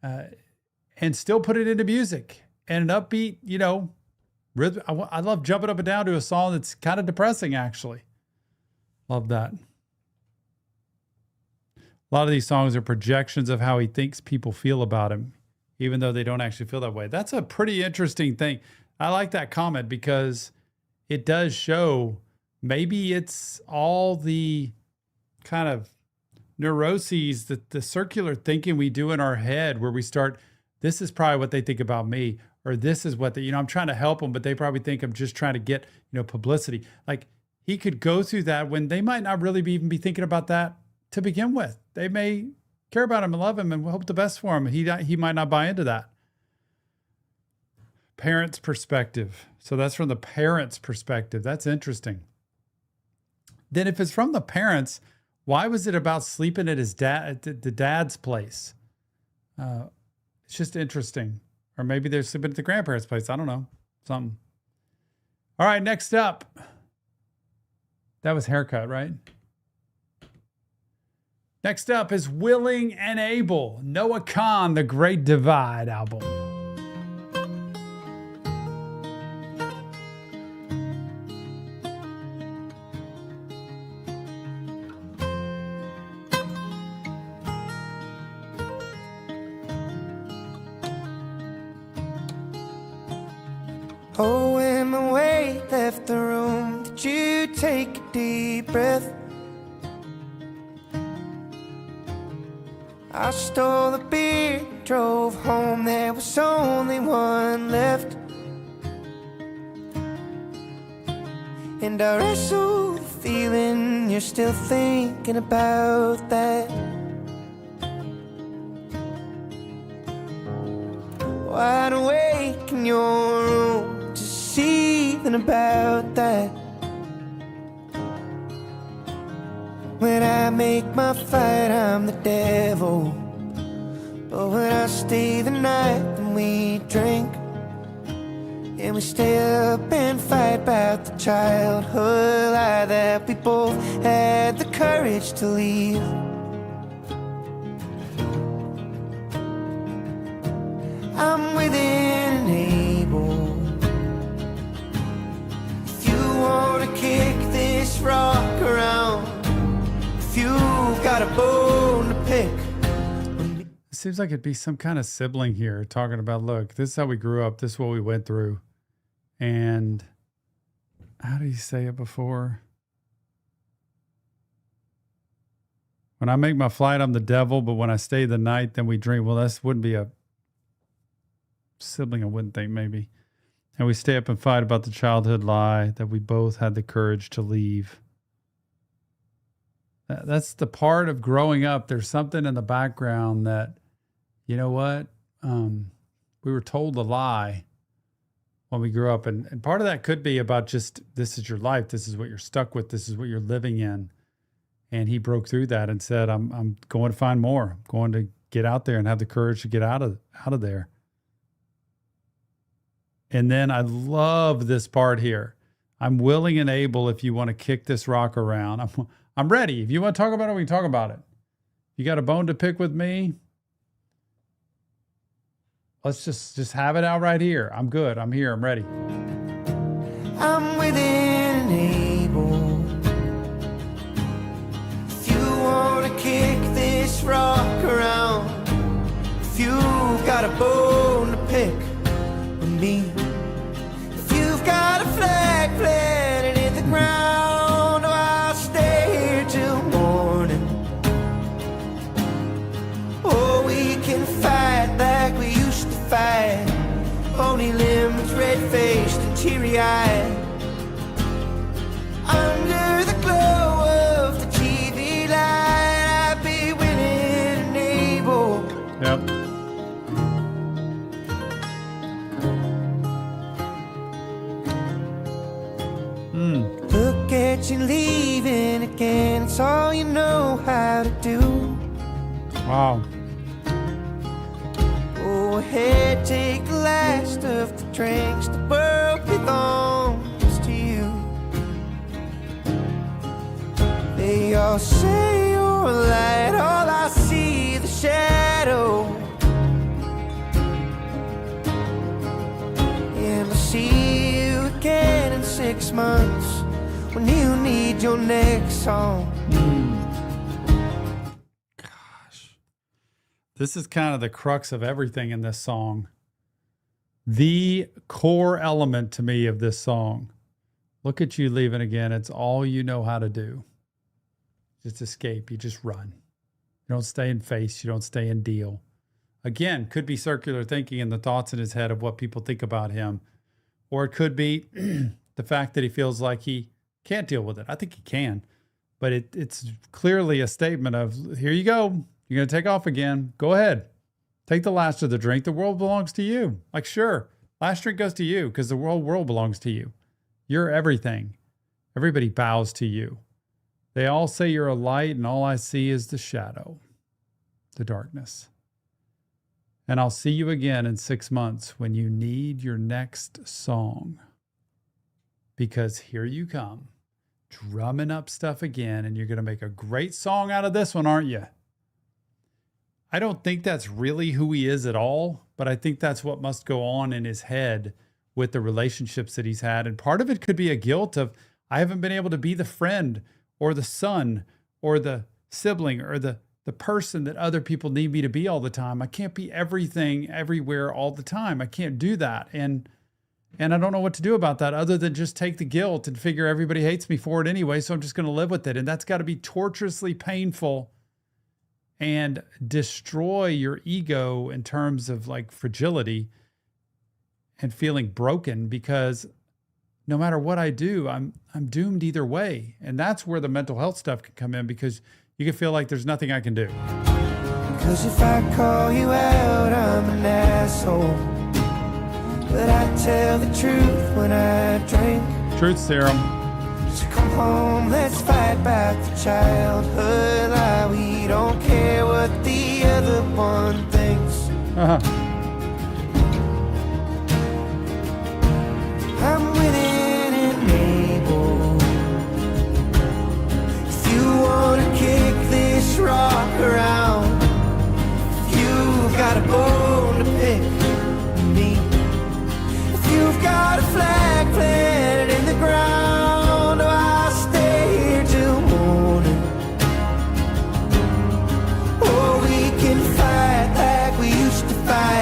and still put it into music and an upbeat, you know, rhythm. I love jumping up and down to a song that's kind of depressing, actually. Love that. A lot of these songs are projections of how he thinks people feel about him, even though they don't actually feel that way. That's a pretty interesting thing. I like that comment because it does show maybe it's all the kind of neuroses, the circular thinking we do in our head where we start, this is probably what they think about me, or this is what I'm trying to help them, but they probably think I'm just trying to get, publicity. Like, he could go through that when they might not really even be thinking about that to begin with. They may care about him and love him and hope the best for him. He might not buy into that. Parents' perspective. So that's from the parents' perspective. That's interesting. Then if it's from the parents, why was it about sleeping at his the dad's place? It's just interesting. Or maybe they're sleeping at the grandparents' place. I don't know. Something. All right, next up. That was Haircut, right? Next up is Willing and Able, Noah Kahan, The Great Divide album. Oh, when my weight left the room, did you take a deep breath? I stole a beer, drove home, there was only one left. And I wrestled the feeling you're still thinking about that. Wide awake in your room, just seething about that. When I make my fight, I'm the devil. But when I stay the night, then we drink. And we stay up and fight about the childhood lie that we both had the courage to leave. I'm willing and able. If you wanna kick this rock around, if you've got a bone to pick. It seems like it'd be some kind of sibling here talking about, look, this is how we grew up. This is what we went through. And how did he say it before? When I make my flight, I'm the devil, but when I stay the night, then we drink. Well, this wouldn't be a sibling, I wouldn't think, maybe. And we stay up and fight about the childhood lie that we both had the courage to leave. That's the part of growing up. There's something in the background that, you know what? We were told a lie when we grew up. And part of that could be about just, this is your life. This is what you're stuck with. This is what you're living in. And he broke through that and said, I'm going to find more. I'm going to get out there and have the courage to get out of there. And then I love this part here. I'm willing and able if you want to kick this rock around. I'm ready. If you want to talk about it, we can talk about it. You got a bone to pick with me? Let's just have it out right here. I'm good. I'm here. I'm ready. I'm within and able. If you want to kick this rock around, if you've got a bone to pick with me, if you've got a flag planted in the ground, oh, I'll stay here till morning. Oh, we can fight like we used to fight. Pony limbs, red-faced and teary-eyed. Under the glow of the TV light, I'd be willing and able. Yep. Look at you leaving again, it's all you know how to do. Wow. Go ahead, take the last of the drinks, the world belongs to you. They all say you're a light, all I see the shadow. And I'll see you again in 6 months when you need your next song. This is kind of the crux of everything in this song. The core element to me of this song. Look at you leaving again. It's all you know how to do. Just escape. You just run. You don't stay and face. You don't stay and deal. Again, could be circular thinking and the thoughts in his head of what people think about him. Or it could be the fact that he feels like he can't deal with it. I think he can. But it's clearly a statement of, here you go. You're going to take off again. Go ahead. Take the last of the drink. The world belongs to you. Like, sure, last drink goes to you because the world belongs to you. You're everything. Everybody bows to you. They all say you're a light, and all I see is the shadow, the darkness. And I'll see you again in 6 months when you need your next song. Because here you come, drumming up stuff again, and you're going to make a great song out of this one, aren't you? I don't think that's really who he is at all, but I think that's what must go on in his head with the relationships that he's had. And part of it could be a guilt of, I haven't been able to be the friend or the son or the sibling or the person that other people need me to be all the time. I can't be everything everywhere all the time. I can't do that. And I don't know what to do about that other than just take the guilt and figure everybody hates me for it anyway, so I'm just going to live with it. And that's got to be torturously painful and destroy your ego in terms of like fragility and feeling broken, because no matter what I do, I'm doomed either way. And that's where the mental health stuff can come in, because you can feel like there's nothing I can do. Cause if I call you out, I'm an asshole. But I tell the truth when I drink. Truth serum. So come home, let's fight about the childhood lie. We don't care what the other one thinks. I'm willing and able. If you wanna kick this rock around, if you've got a bone to pick with me, if you've got a flag planted in the ground, oh, I'll stay here till morning. Oh, we can fight like we used to fight.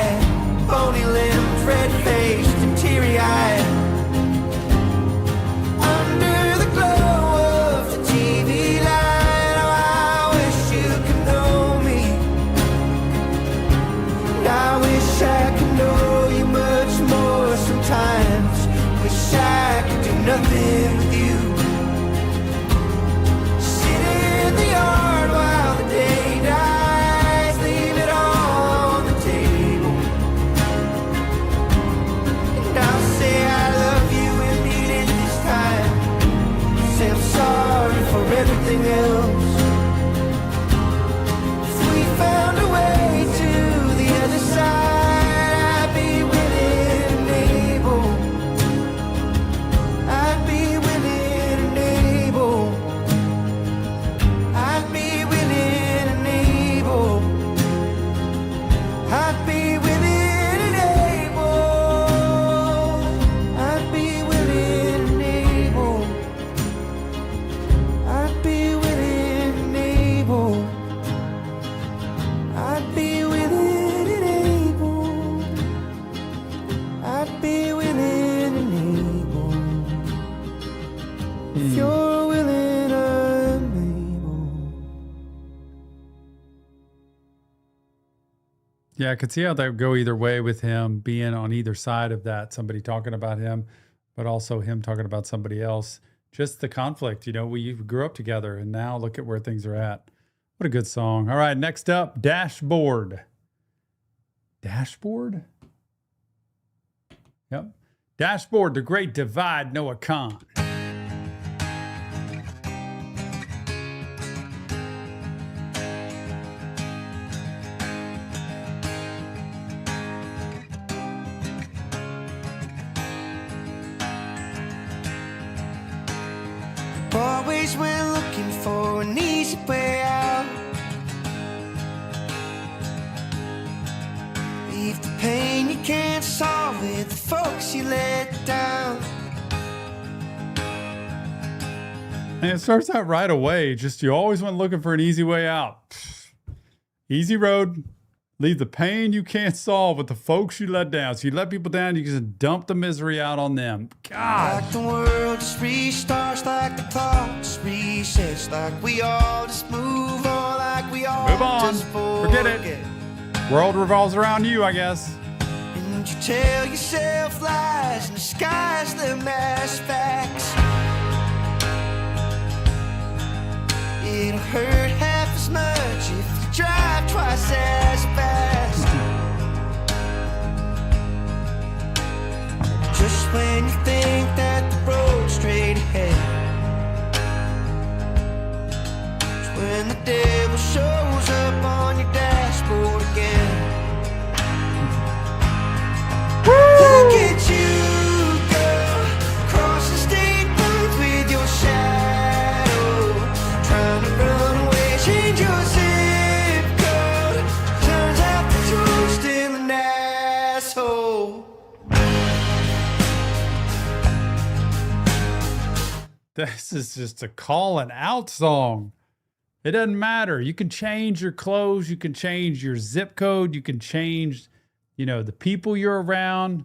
Yeah, I could see how that would go either way with him being on either side of that, somebody talking about him, but also him talking about somebody else. Just the conflict, we grew up together and now look at where things are at. What a good song. All right, next up, Dashboard. Dashboard? Yep. Dashboard, The Great Divide, Noah Kahan. Always went looking for an easy way out. Leave the pain you can't solve with the folks you let down. And it starts out right away. Just you always went looking for an easy way out. Easy road. Leave the pain you can't solve with the folks you let down. So you let people down, you just dump the misery out on them. God. Like the world just restarts, like the clock just resets, like we all just move on, like we all Move on. just Forget it. World revolves around you, I guess. And you tell yourself lies and disguise them as facts. It'll hurt half as much if you drive twice as fast. Just when you think that the road's straight ahead, it's when the devil shows up on your dashboard again. Look at you, girl, crossing state lines with your shadow, trying to run away, change your zip code. Turns out that you're still an asshole. This is just a calling out song. It doesn't matter. You can change your clothes. You can change your zip code. You can change, the people you're around.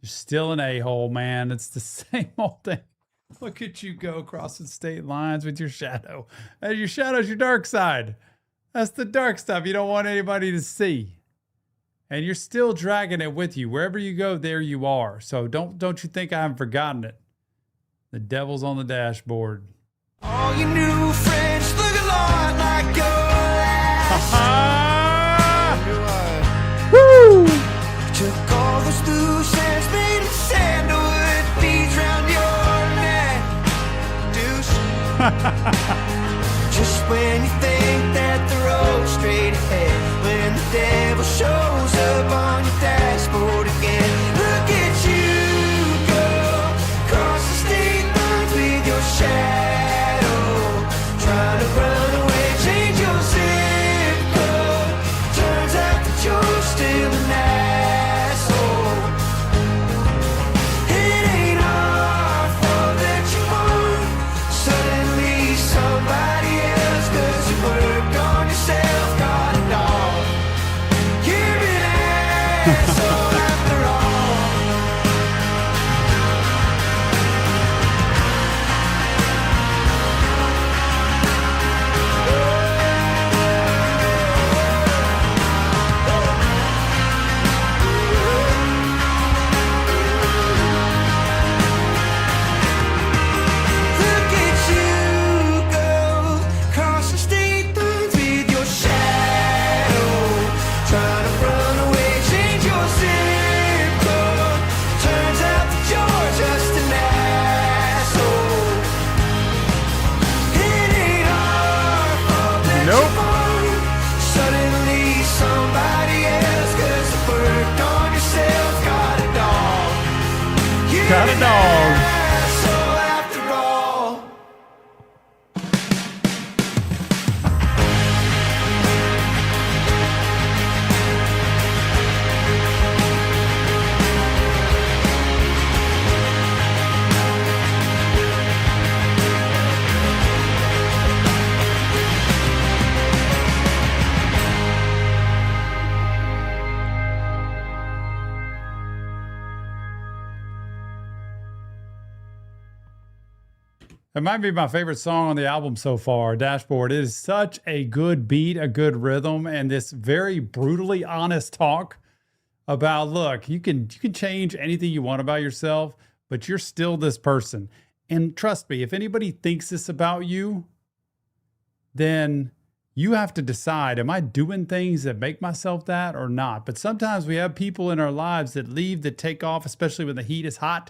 You're still an a-hole, man. It's the same old thing. Look at you go crossing state lines with your shadow. And your shadow's your dark side. That's the dark stuff you don't want anybody to see. And you're still dragging it with you. Wherever you go, there you are. So don't you think I haven't forgotten it. The devil's on the dashboard. All your new friends look a lot like your last. Woo! Took all those loose ends, made them sandalwood beads round your neck. Deuce. Just when you think that the road's straight ahead, when the devil shows up on your dashboard again. Look at you go, cross the state lines with your shadow, trying to run away, change your zip code. Turns out that you're still an asshole. It ain't our fault that you're born suddenly somebody else, 'cause you worked on yourself, got it all. You're an asshole after all. Look at you go, crossing state lines with your shadow, trying to run away, change your zip code. Turns out that you're just an asshole. It ain't our fault that Nope. you're born suddenly somebody else, 'cause you worked on yourself, got a dog. You're Got a an dog. asshole after all. It might be my favorite song on the album so far, Dashboard. It is such a good beat, a good rhythm, and this very brutally honest talk about, look, you can change anything you want about yourself, but you're still this person. And trust me, if anybody thinks this about you, then you have to decide, am I doing things that make myself that or not? But sometimes we have people in our lives that leave, that take off, especially when the heat is hot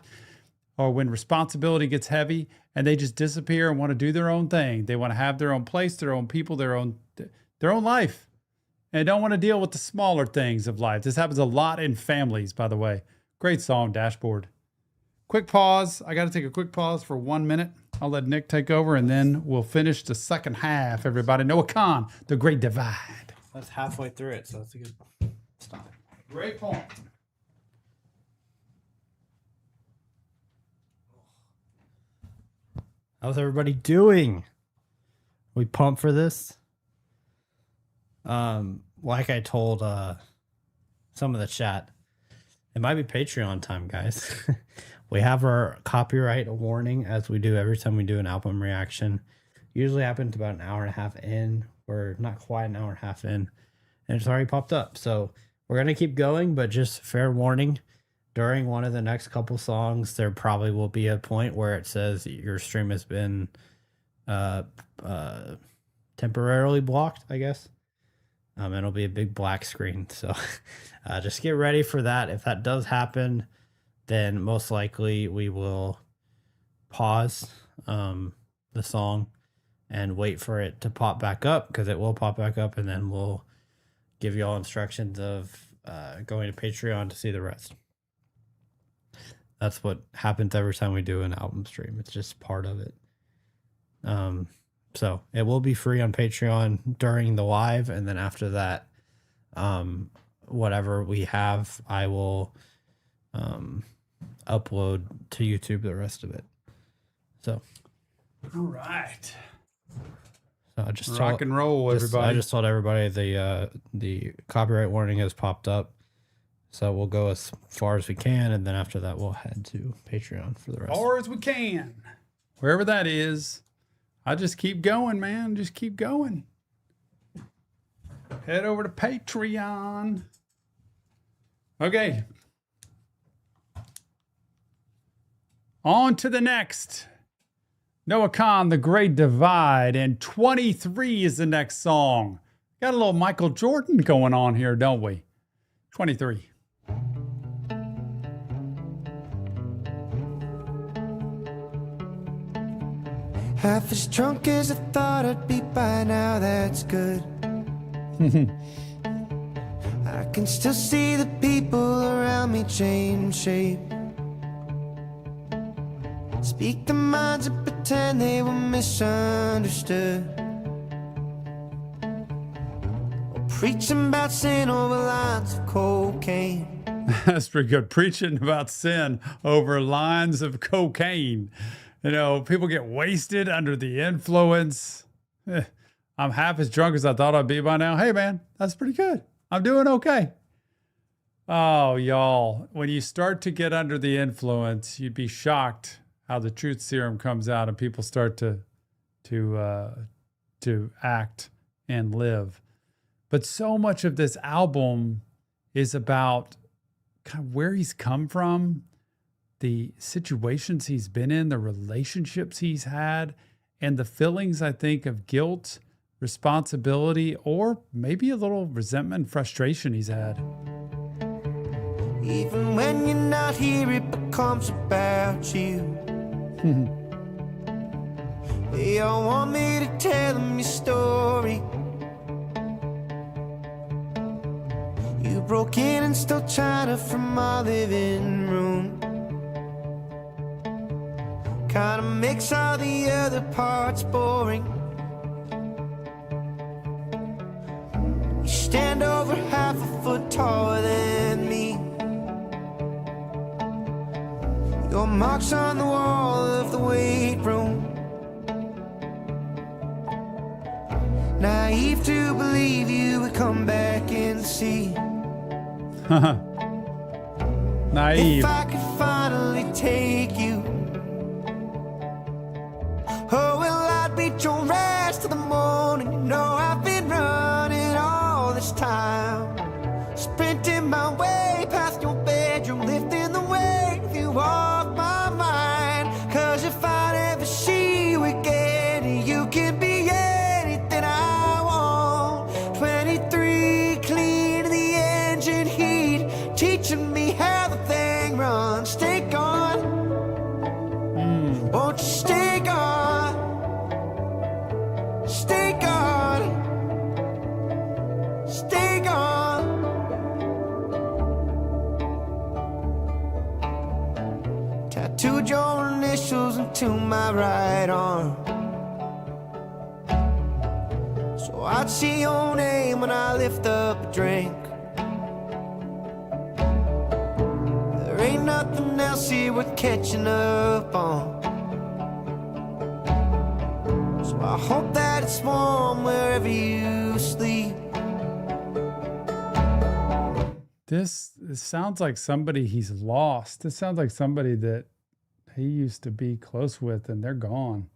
or when responsibility gets heavy, and they just disappear and want to do their own thing. They want to have their own place, their own people, their own life, and don't want to deal with the smaller things of life. This happens a lot in families, by the way. Great song, Dashboard. Quick pause. I got to take a quick pause for 1 minute. I'll let Nick take over, and then we'll finish the second half, everybody. Noah Kahan, The Great Divide. That's halfway through it, so that's a good stop. Great point. How's everybody doing? We pumped for this? Like I told some of the chat, it might be Patreon time, guys. We have our copyright warning, as we do every time we do an album reaction. Usually happens about an hour and a half in. We're not quite an hour and a half in, and it's already popped up. So we're going to keep going, but just fair warning, during one of the next couple songs, there probably will be a point where it says your stream has been temporarily blocked, I guess. It'll be a big black screen. So just get ready for that. If that does happen, then most likely we will pause the song and wait for it to pop back up, because it will pop back up, and then we'll give you all instructions of going to Patreon to see the rest. That's what happens every time we do an album stream. It's just part of it. So it will be free on Patreon during the live, and then after that, whatever we have, I will upload to YouTube the rest of it. So, all right. So I just rock and roll, everybody. I just told everybody the copyright warning has popped up. So we'll go as far as we can, and then after that, we'll head to Patreon for the rest. Or as we can. Wherever that is. I just keep going, man. Just keep going. Head over to Patreon. Okay. On to the next. Noah Kahan, The Great Divide, and 23 is the next song. Got a little Michael Jordan going on here, don't we? 23. Half as drunk as I thought I'd be by now, that's good. I can still see the people around me change shape. Speak their minds and pretend they were misunderstood. Or preaching about sin over lines of cocaine. That's pretty good. Preaching about sin over lines of cocaine. You know, people get wasted under the influence. I'm half as drunk as I thought I'd be by now. Hey, man, that's pretty good. I'm doing okay. Oh, y'all, when you start to get under the influence, you'd be shocked how the truth serum comes out and people start to act and live. But so much of this album is about kind of where he's come from, the situations he's been in, the relationships he's had, and the feelings, I think, of guilt, responsibility, or maybe a little resentment and frustration he's had. Even when you're not here, it becomes about you. They all want me to tell them your story. You broke in and stole china from our living room. Kinda makes all the other parts boring. You stand over half a foot taller than me. Your marks on the wall of the weight room. Naive to believe you would come back and see. Naive. If I could finally take you Oh, well, I'd beat your ass till the morning. You know I've been running all this time, sprinting my way past your bedroom, lifting the weight of you off my mind. 'Cause if I'd ever see you again, you can be anything I want. 23, clean in the engine heat, teaching me how the thing runs. Stay gone, won't you stay gone? Stay gone, stay gone. Tattooed your initials into my right arm, so I'd see your name when I lift up a drink. There ain't nothing else here worth catching up on, so I hope that it's warm wherever you sleep. This sounds like somebody he's lost. This sounds like somebody that he used to be close with and they're gone.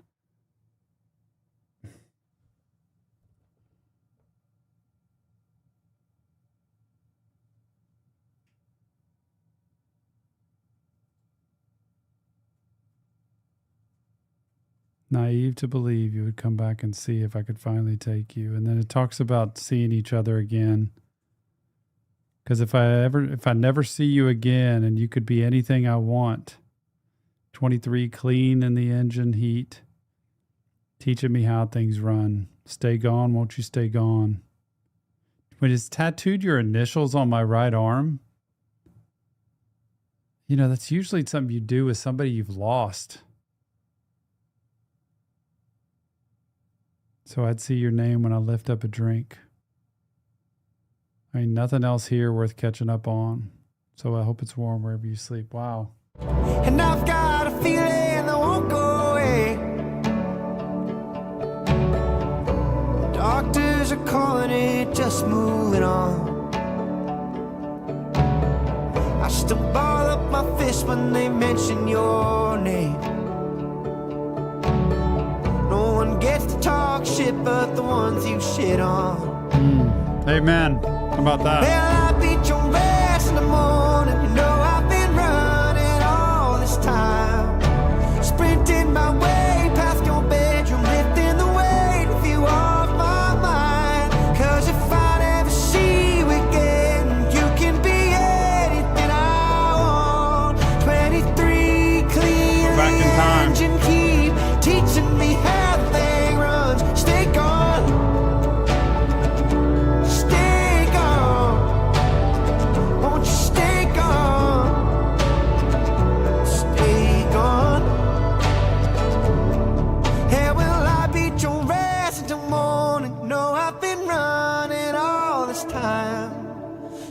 Naive to believe you would come back and see if I could finally take you. And then it talks about seeing each other again. Because if I never see you again and you could be anything I want. 23, clean in the engine heat, teaching me how things run. Stay gone, won't you stay gone? When it's tattooed your initials on my right arm, you know, that's usually something you do with somebody you've lost. So I'd see your name when I lift up a drink. I mean, nothing else here worth catching up on. So I hope it's warm wherever you sleep. Wow. And I've got a feeling that won't go away. Doctors are calling it just moving on. I still ball up my fist when they mention your name. No one gets to talk shit but the ones you shit on. Amen. How about that? Well, I beat your ass in the morning. You know I've been running all this time, sprinting my way past your bedroom, lifting the weight of you off my mind. 'Cause if I'd ever see you again, you can be anything I want. 23, clean Back in time. engine keep teaching me how the thing runs. Stay gone, stay gone, won't you stay gone, stay gone. Yeah, well, I beat your ass until morning. No, I've been running all this time,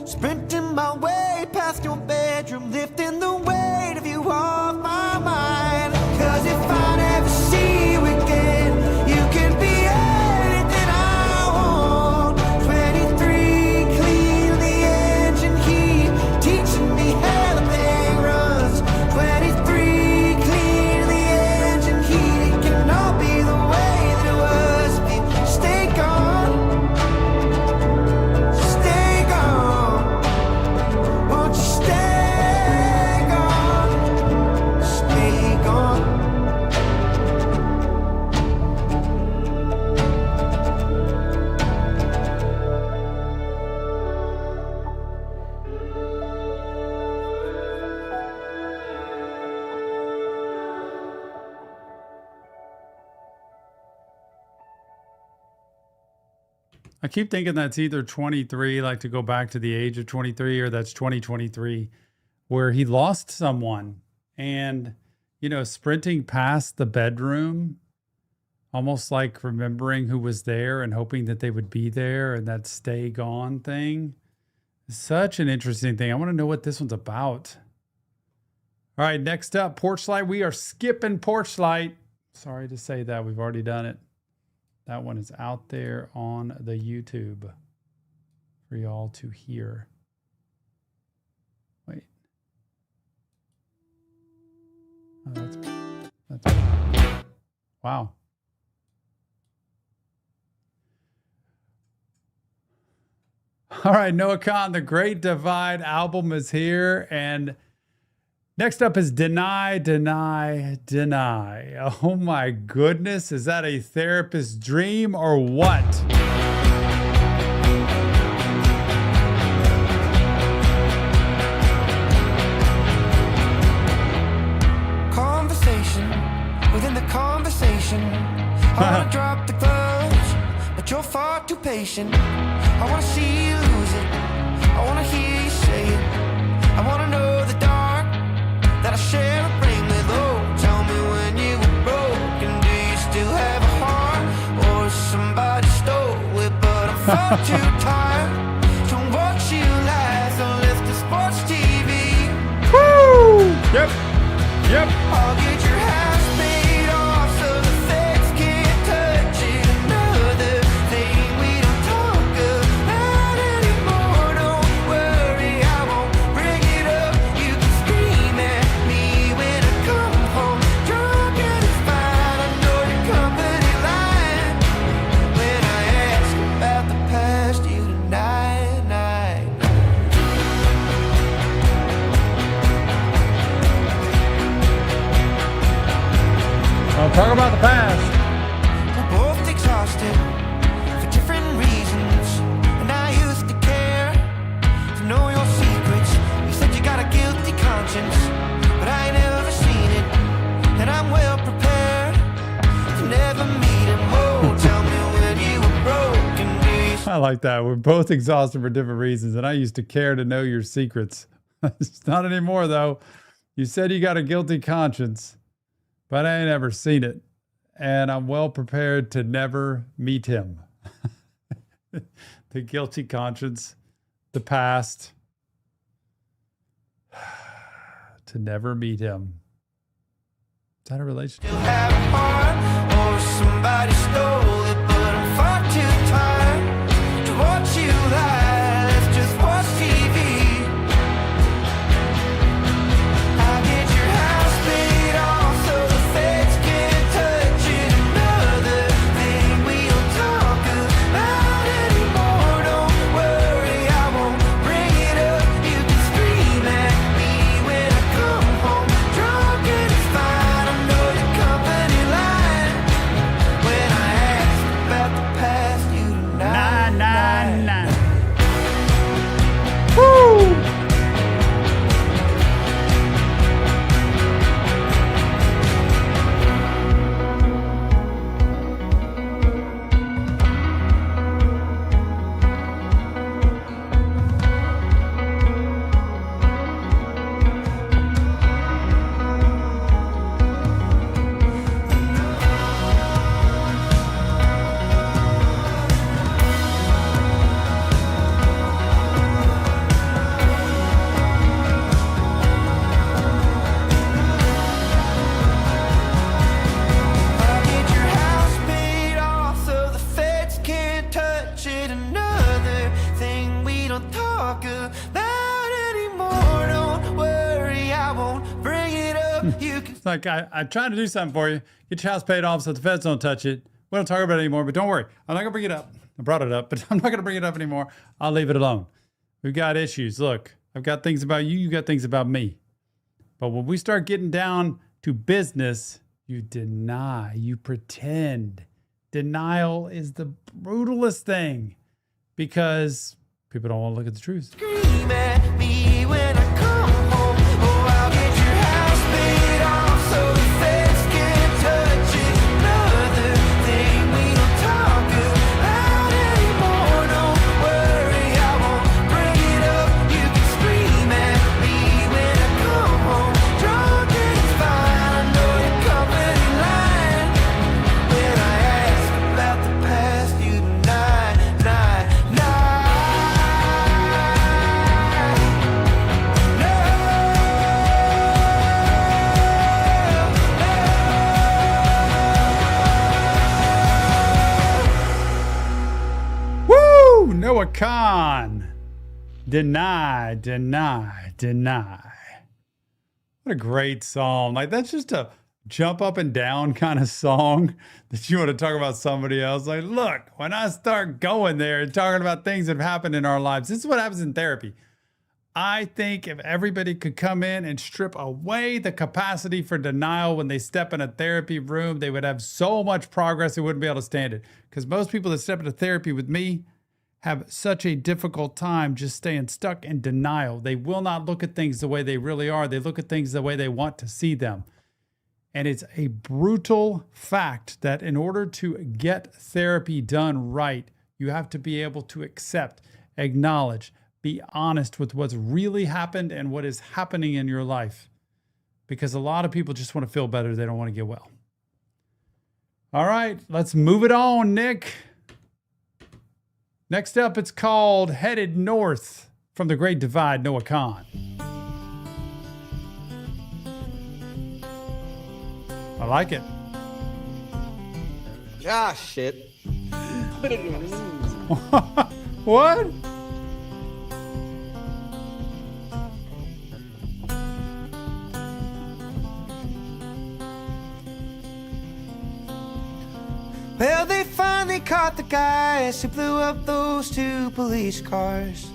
sprinting my way past your bedroom, lifting the weight of you off my mind. 'Cause if I never see you again, you can be anything I want. 23, clean the engine heat, teaching me how the thing runs. 23, clean the engine heat, it can all be the way that it was if you stay gone, stay gone, won't you stay gone, stay gone. I keep thinking that's either 23, like to go back to the age of 23, or that's 2023, where he lost someone and, you know, sprinting past the bedroom, almost like remembering who was there and hoping that they would be there, and that stay gone thing. Such an interesting thing. I want to know what this one's about. All right, next up, Porch Light. We are skipping Porch Light. Sorry to say that. We've already done it. That one is out there on the YouTube for y'all to hear. Wait. Oh, that's Wow. All right, Noah Kahan, The Great Divide album is here. And next up is Deny, Deny, Deny. Oh my goodness. Is that a therapist's dream or what? Conversation within the conversation. I wanna drop the gloves, but you're far too patient. I wanna see you lose it. I wanna hear you say it. I wanna know the dark that I share a brain with. Oh, tell me when you were broken. Do you still have a heart, or somebody stole it? But I'm far too tired to watch you lie. So lift the sports TV. Woo! Yep. Yep. I'll get your house paid off so the feds can't touch it. Another thing we don't talk about anymore. Don't worry, I won't bring it up. You can scream at me when I come home drunk and it's fine. I know your company line. When I ask about the past, you deny. I'll talk about the past. We're both exhausted for different reasons. And I used to care to know your secrets. You said you got a guilty conscience, but I ain't never seen it. And I'm well prepared to never meet him. Oh, tell me when you were broken. Do you I like that. We're both exhausted for different reasons, and I used to care to know your secrets. It's not anymore, though. You said you got a guilty conscience, but I ain't ever seen it, and I'm well prepared to never meet him. The guilty conscience, the past, to never meet him. Is that a relationship? still have a heart, or somebody stole it? But I'm far too tired to watch you lie. Let's just watch TV. I'll get your house paid off so the feds can't touch it. Another thing we don't talk about anymore. Don't worry, I won't bring it up. You can scream at me when I come home drunk and it's fine. I know your company line. When I ask about the past, you deny. Woo! I'll get your house paid off so the feds can't touch it. Another thing we don't talk about anymore. Don't worry, I won't bring it up. You can It's like I tried to do something for you. Get your house paid off so the feds don't touch it. We don't talk about it anymore, but don't worry. I'm not going to bring it up. I brought it up, but I'm not going to bring it up anymore. I'll leave it alone. We've got issues. Look, I've got things about you. You got things about me. But when we start getting down to business, you deny, you pretend. Denial is the brutalest thing because people don't want to look at the truth. scream at me when I come home. Oh, I'll get your house paid off so the feds can't touch it. Another thing we don't talk about anymore. Don't worry, I won't bring it up. You can scream at me when I come home drunk and it's fine. I know your company line. When I ask about the past, you deny. Woo! Noah Kahan. Deny, deny, deny. What a great song. Like, that's just a jump up and down kind of song that you want to talk about somebody else. Like, look, when I start going there and talking about things that have happened in our lives, this is what happens in therapy. I think if everybody could come in and strip away the capacity for denial when they step in a therapy room, they would have so much progress they wouldn't be able to stand it. Because most people that step into therapy with me have such a difficult time just staying stuck in denial. They will not look at things the way they really are. They look at things the way they want to see them. And it's a brutal fact that in order to get therapy done right, you have to be able to accept, acknowledge, be honest with what's really happened and what is happening in your life. Because a lot of people just want to feel better. They don't want to get well. All right, let's move it on, Nick. Next up, it's called Headed North from the Great Divide, Noah Kahan. I like it. Ah, shit. What? Well, they finally caught the guys who blew up those 2 police cars.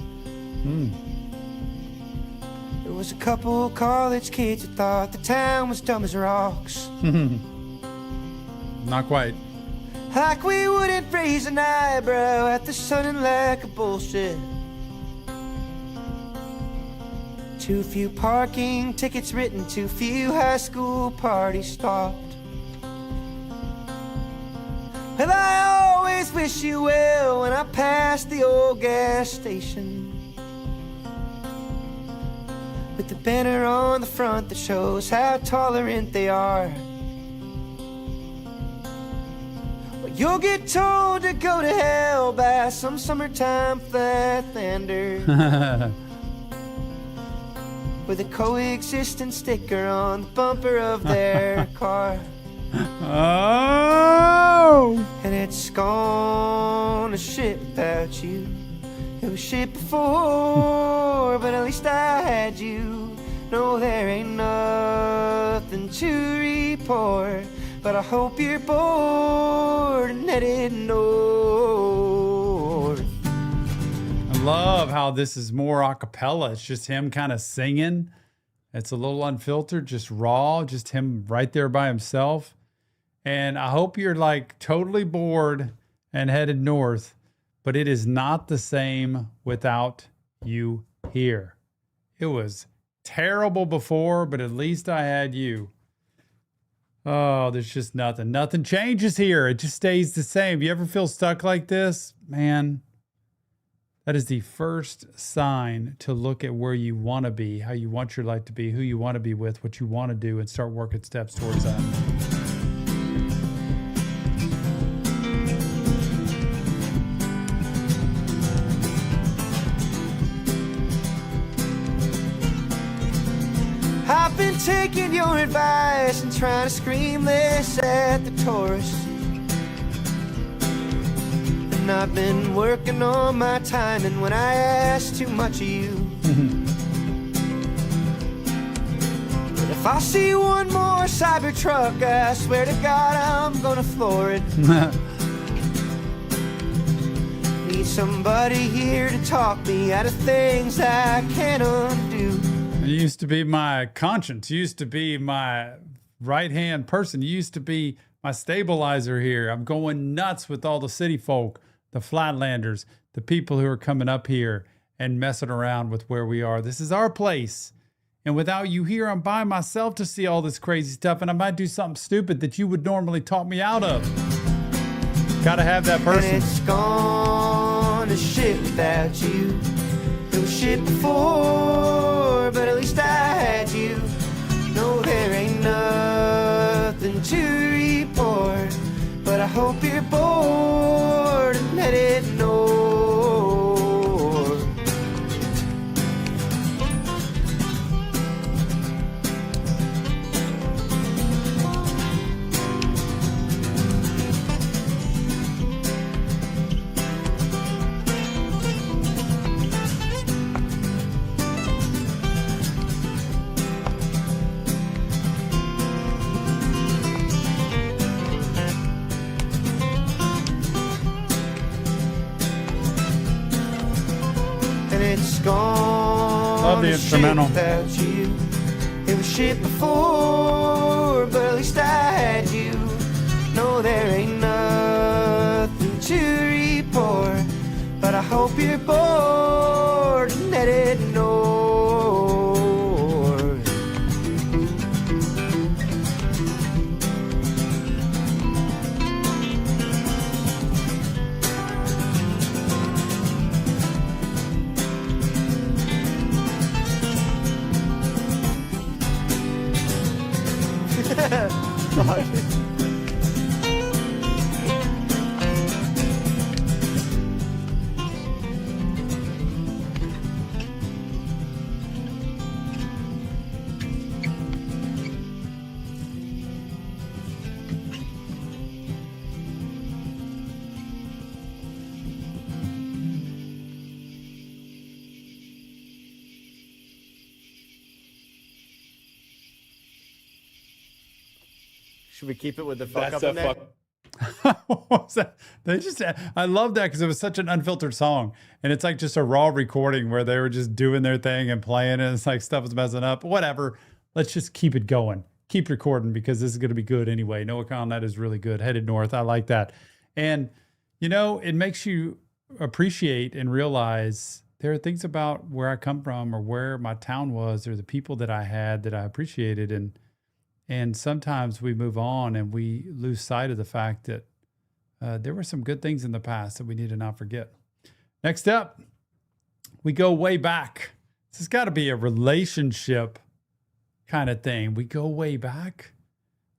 There was a couple college kids who thought the town was dumb as rocks. Not quite. Like we wouldn't raise an eyebrow at the sudden lack of bullshit. Too few parking tickets written, too few high school parties stopped. Well, I always wish you well when I pass the old gas station, with the banner on the front that shows how tolerant they are. Well, you'll get told to go to hell by some summertime flatlander with a coexistence sticker on the bumper of their car. Oh! And it's gonna shit without you. It was shit before, but at least I had you. No, there ain't nothing to report, but I hope you're bored and headed north. I love how this is more a cappella. It's just him kind of singing. It's a little unfiltered, just raw, just him right there by himself. And I hope you're like totally bored and headed north, but it is not the same without you here. It was terrible before, but at least I had you. Oh, there's just nothing. Nothing changes here. It just stays the same. You ever feel stuck like this? Man, that is the first sign to look at where you want to be, how you want your life to be, who you want to be with, what you want to do, and start working steps towards that. I've been taking your advice and trying to scream less at the tourists. And I've been working on my timing when I ask too much of you. But if I see one more Cybertruck, I swear to God I'm gonna floor it. Need somebody here to talk me out of things I can't undo. You used to be my conscience. You used to be my right-hand person. You used to be my stabilizer here. I'm going nuts with all the city folk, the flatlanders, the people who are coming up here and messing around with where we are. This is our place. And without you here, I'm by myself to see all this crazy stuff, and I might do something stupid that you would normally talk me out of. Gotta have that person. And it's gonna shit without you. It was shit before, but at least I had you. No, there ain't nothing to report, but I hope you're bored and headed north. it's gone. Love the to shit instrumental. without you. It was shit before, but at least I had you. No, there ain't nothing to report, but I hope you're bored and headed north. Should we keep it with the fuck up in there? What was that? They just, I love that because it was such an unfiltered song, and it's like just a raw recording where they were just doing their thing and playing, and it's like stuff was messing up. Whatever. Let's just keep it going. Keep recording because this is going to be good anyway. Noah Kahan, that is really good. Headed North. I like that. And, you know, it makes you appreciate and realize there are things about where I come from or where my town was or the people that I had that I appreciated. And sometimes we move on and we lose sight of the fact that there were some good things in the past that we need to not forget. Next up, we go way back. This has got to be a relationship kind of thing. We go way back.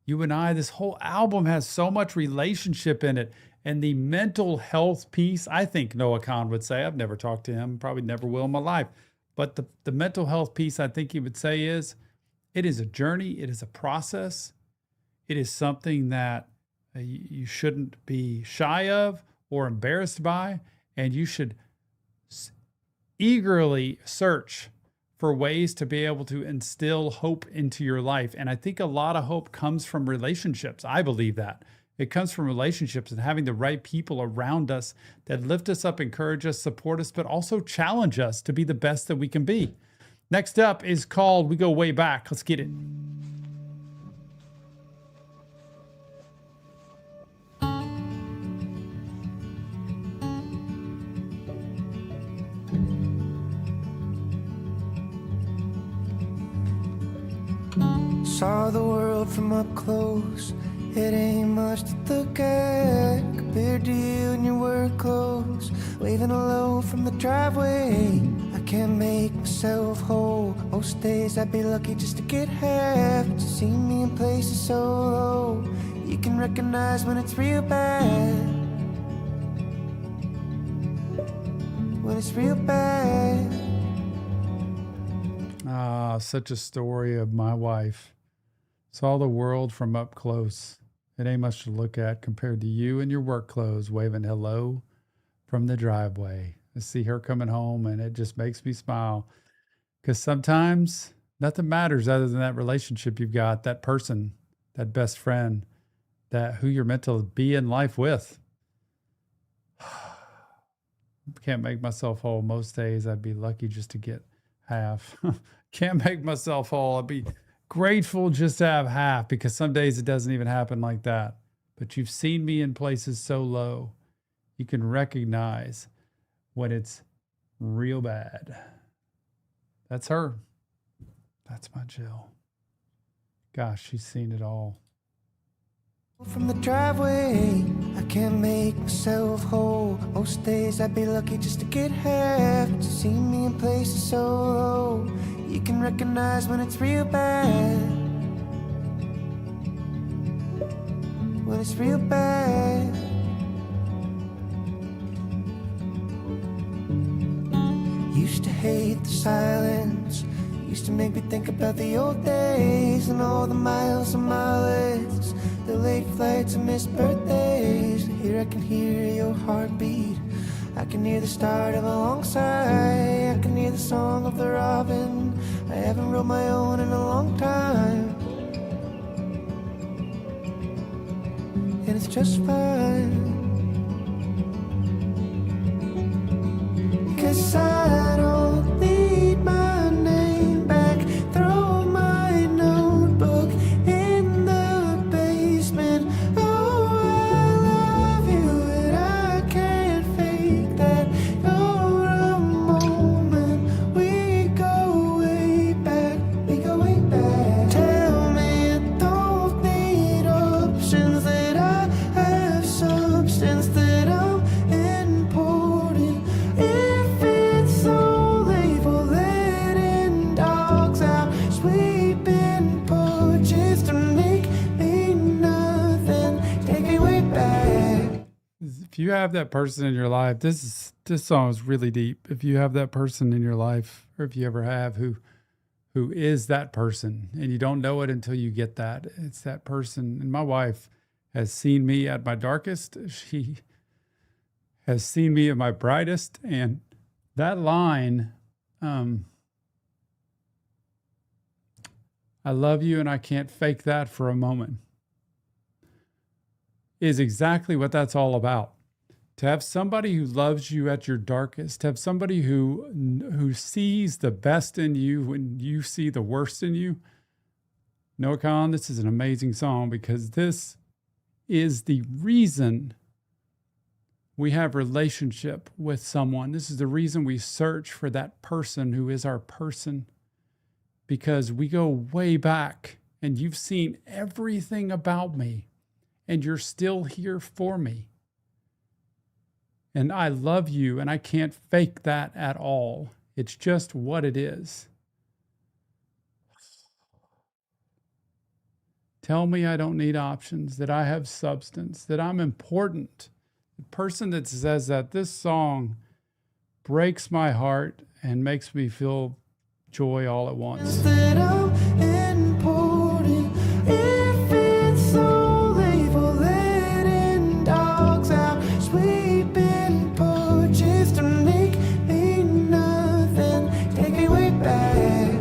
You and I, this whole album has so much relationship in it. And the mental health piece, I think Noah Kahan would say, I've never talked to him, probably never will in my life. But the mental health piece, I think he would say is, it is a journey. It is a process. It is something that you shouldn't be shy of or embarrassed by. And you should eagerly search for ways to be able to instill hope into your life. And I think a lot of hope comes from relationships. I believe that. It comes from relationships and having the right people around us that lift us up, encourage us, support us, but also challenge us to be the best that we can be. Next up is called We Go Way Back. Let's get it. Saw the world from up close. It ain't much to look at compared to you and your work clothes. Waving hello from the driveway. I can't make myself whole. Most days I'd be lucky just to get half. To see me in places so low, you can recognize when it's real bad. When it's real bad. Ah, such a story of my wife. Saw the world from up close. It ain't much to look at compared to you and your work clothes waving hello from the driveway. I see her coming home and it just makes me smile because sometimes nothing matters other than that relationship you've got, that person, that best friend, that who you're meant to be in life with. Can't make myself whole. Most days I'd be lucky just to get half. Can't make myself whole. I'd be grateful just to have half because some days it doesn't even happen like that. But you've seen me in places so low, you can recognize when it's real bad. That's her. That's my Jill. Gosh, she's seen it all. From the driveway, I can't make myself whole. Most days I'd be lucky just to get half. To see me in places so low, you can recognize when it's real bad. When it's real bad. Used to hate the silence. Used to make me think about the old days and all the miles and mileage, the late flights and missed birthdays. Here I can hear your heartbeat. I can hear the start of a long sigh. I can hear the song of the robin. I haven't wrote my own in a long time, and it's just fine. 'Cause I don't you have that person in your life, this song is really deep. If you have that person in your life, or if you ever have who is that person, and you don't know it until you get that, it's that person. And my wife has seen me at my darkest. She has seen me at my brightest. And that line, I love you and I can't fake that for a moment, is exactly what that's all about. To have somebody who loves you at your darkest, to have somebody who sees the best in you when you see the worst in you. Noah Kahan, this is an amazing song because this is the reason we have relationship with someone. This is the reason we search for that person who is our person, because we go way back and you've seen everything about me and you're still here for me. And I love you and I can't fake that at all. It's just what it is. Tell me I don't need options, that I have substance, that I'm important. The person that says that, this song breaks my heart and makes me feel joy all at once. That I'm important. If it's so label, letting dogs out, sweeping porches to make me nothing, take me way back.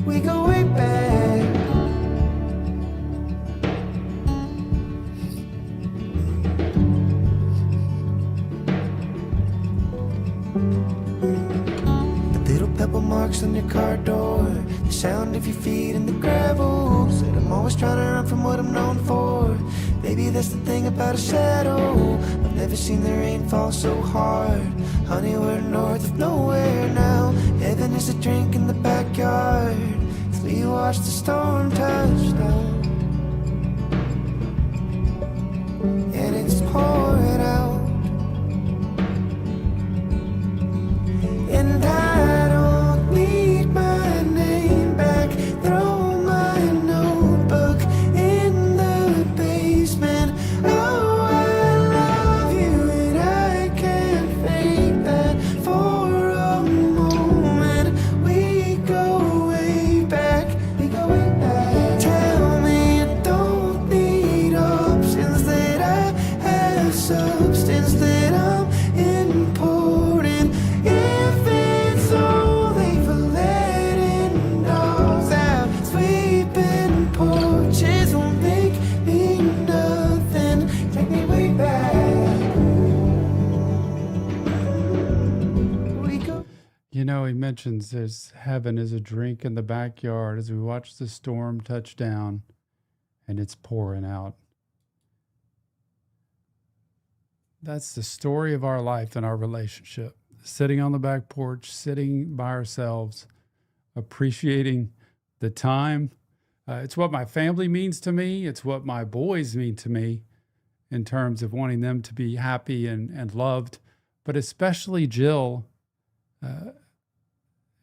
We go way back. Pebble marks on your car door, the sound of your feet in the gravel. Said I'm always trying to run from what I'm known for. Baby, that's the thing about a shadow. I've never seen the rain fall so hard. Honey, we're north of nowhere now. Heaven is a drink in the backyard as we watch the storm touch down. And it's pouring out. And I don't need my name back. Throw my notebook in the basement. Oh, I love you and I can't fake that for a moment. We go way back. We go way back. Tell me you don't need options, that I have substance, that I'm important. If it's only for letting dogs out, sweeping porches won't make me nothing. Take me way back. We go. You know, he mentions there's heaven is a drink in the backyard as we watch the storm touch down and it's pouring out. That's the story of our life and our relationship. Sitting on the back porch, sitting by ourselves, appreciating the time. It's what my family means to me. It's what my boys mean to me in terms of wanting them to be happy and loved, but especially Jill,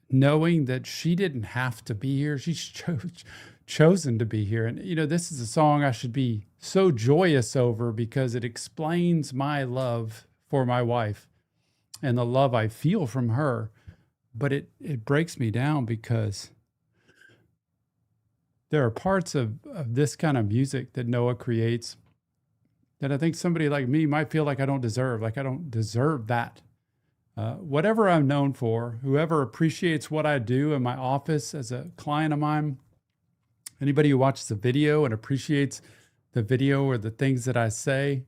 knowing that she didn't have to be here. She's chosen to be here. And, you know, this is a song I should be so joyous over because it explains my love for my wife and the love I feel from her. But it breaks me down because there are parts of this kind of music that Noah creates that I think somebody like me might feel like I don't deserve, like I don't deserve that. Whatever I'm known for, whoever appreciates what I do in my office as a client of mine, anybody who watches the video and appreciates the video or the things that I say,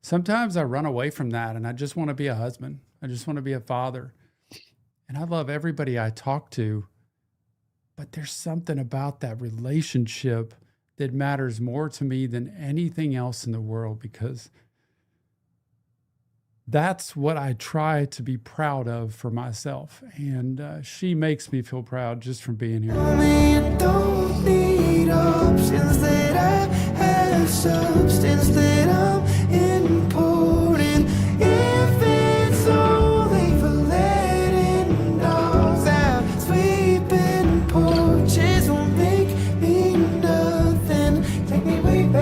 sometimes I run away from that and I just want to be a husband. I just want to be a father. And I love everybody I talk to, but there's something about that relationship that matters more to me than anything else in the world, because that's what I try to be proud of for myself. And she makes me feel proud just from being here. Tell me you don't need options, that I have substance, that I'm important. If it's only for letting dogs out, sweeping porches won't make me nothing. Take me way back.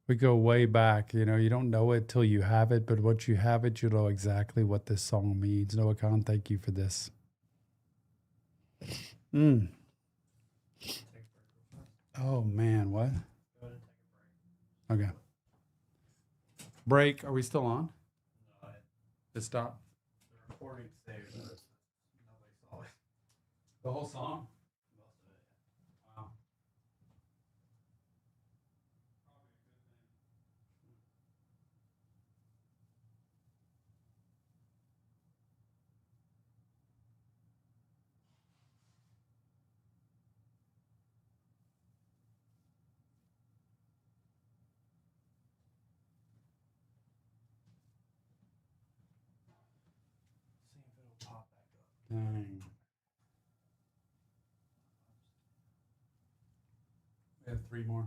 We go way back. You know, you don't know it till you have it, but once you have it, you know exactly what this song means. Noah Khan, thank you for this. Oh man, what? Okay. Break. Are we still on? No, It stopped. the recording saved. Nobody saw it. The whole song? Most of it. Wow. See if it'll pop back up. Dang. We have 3 more.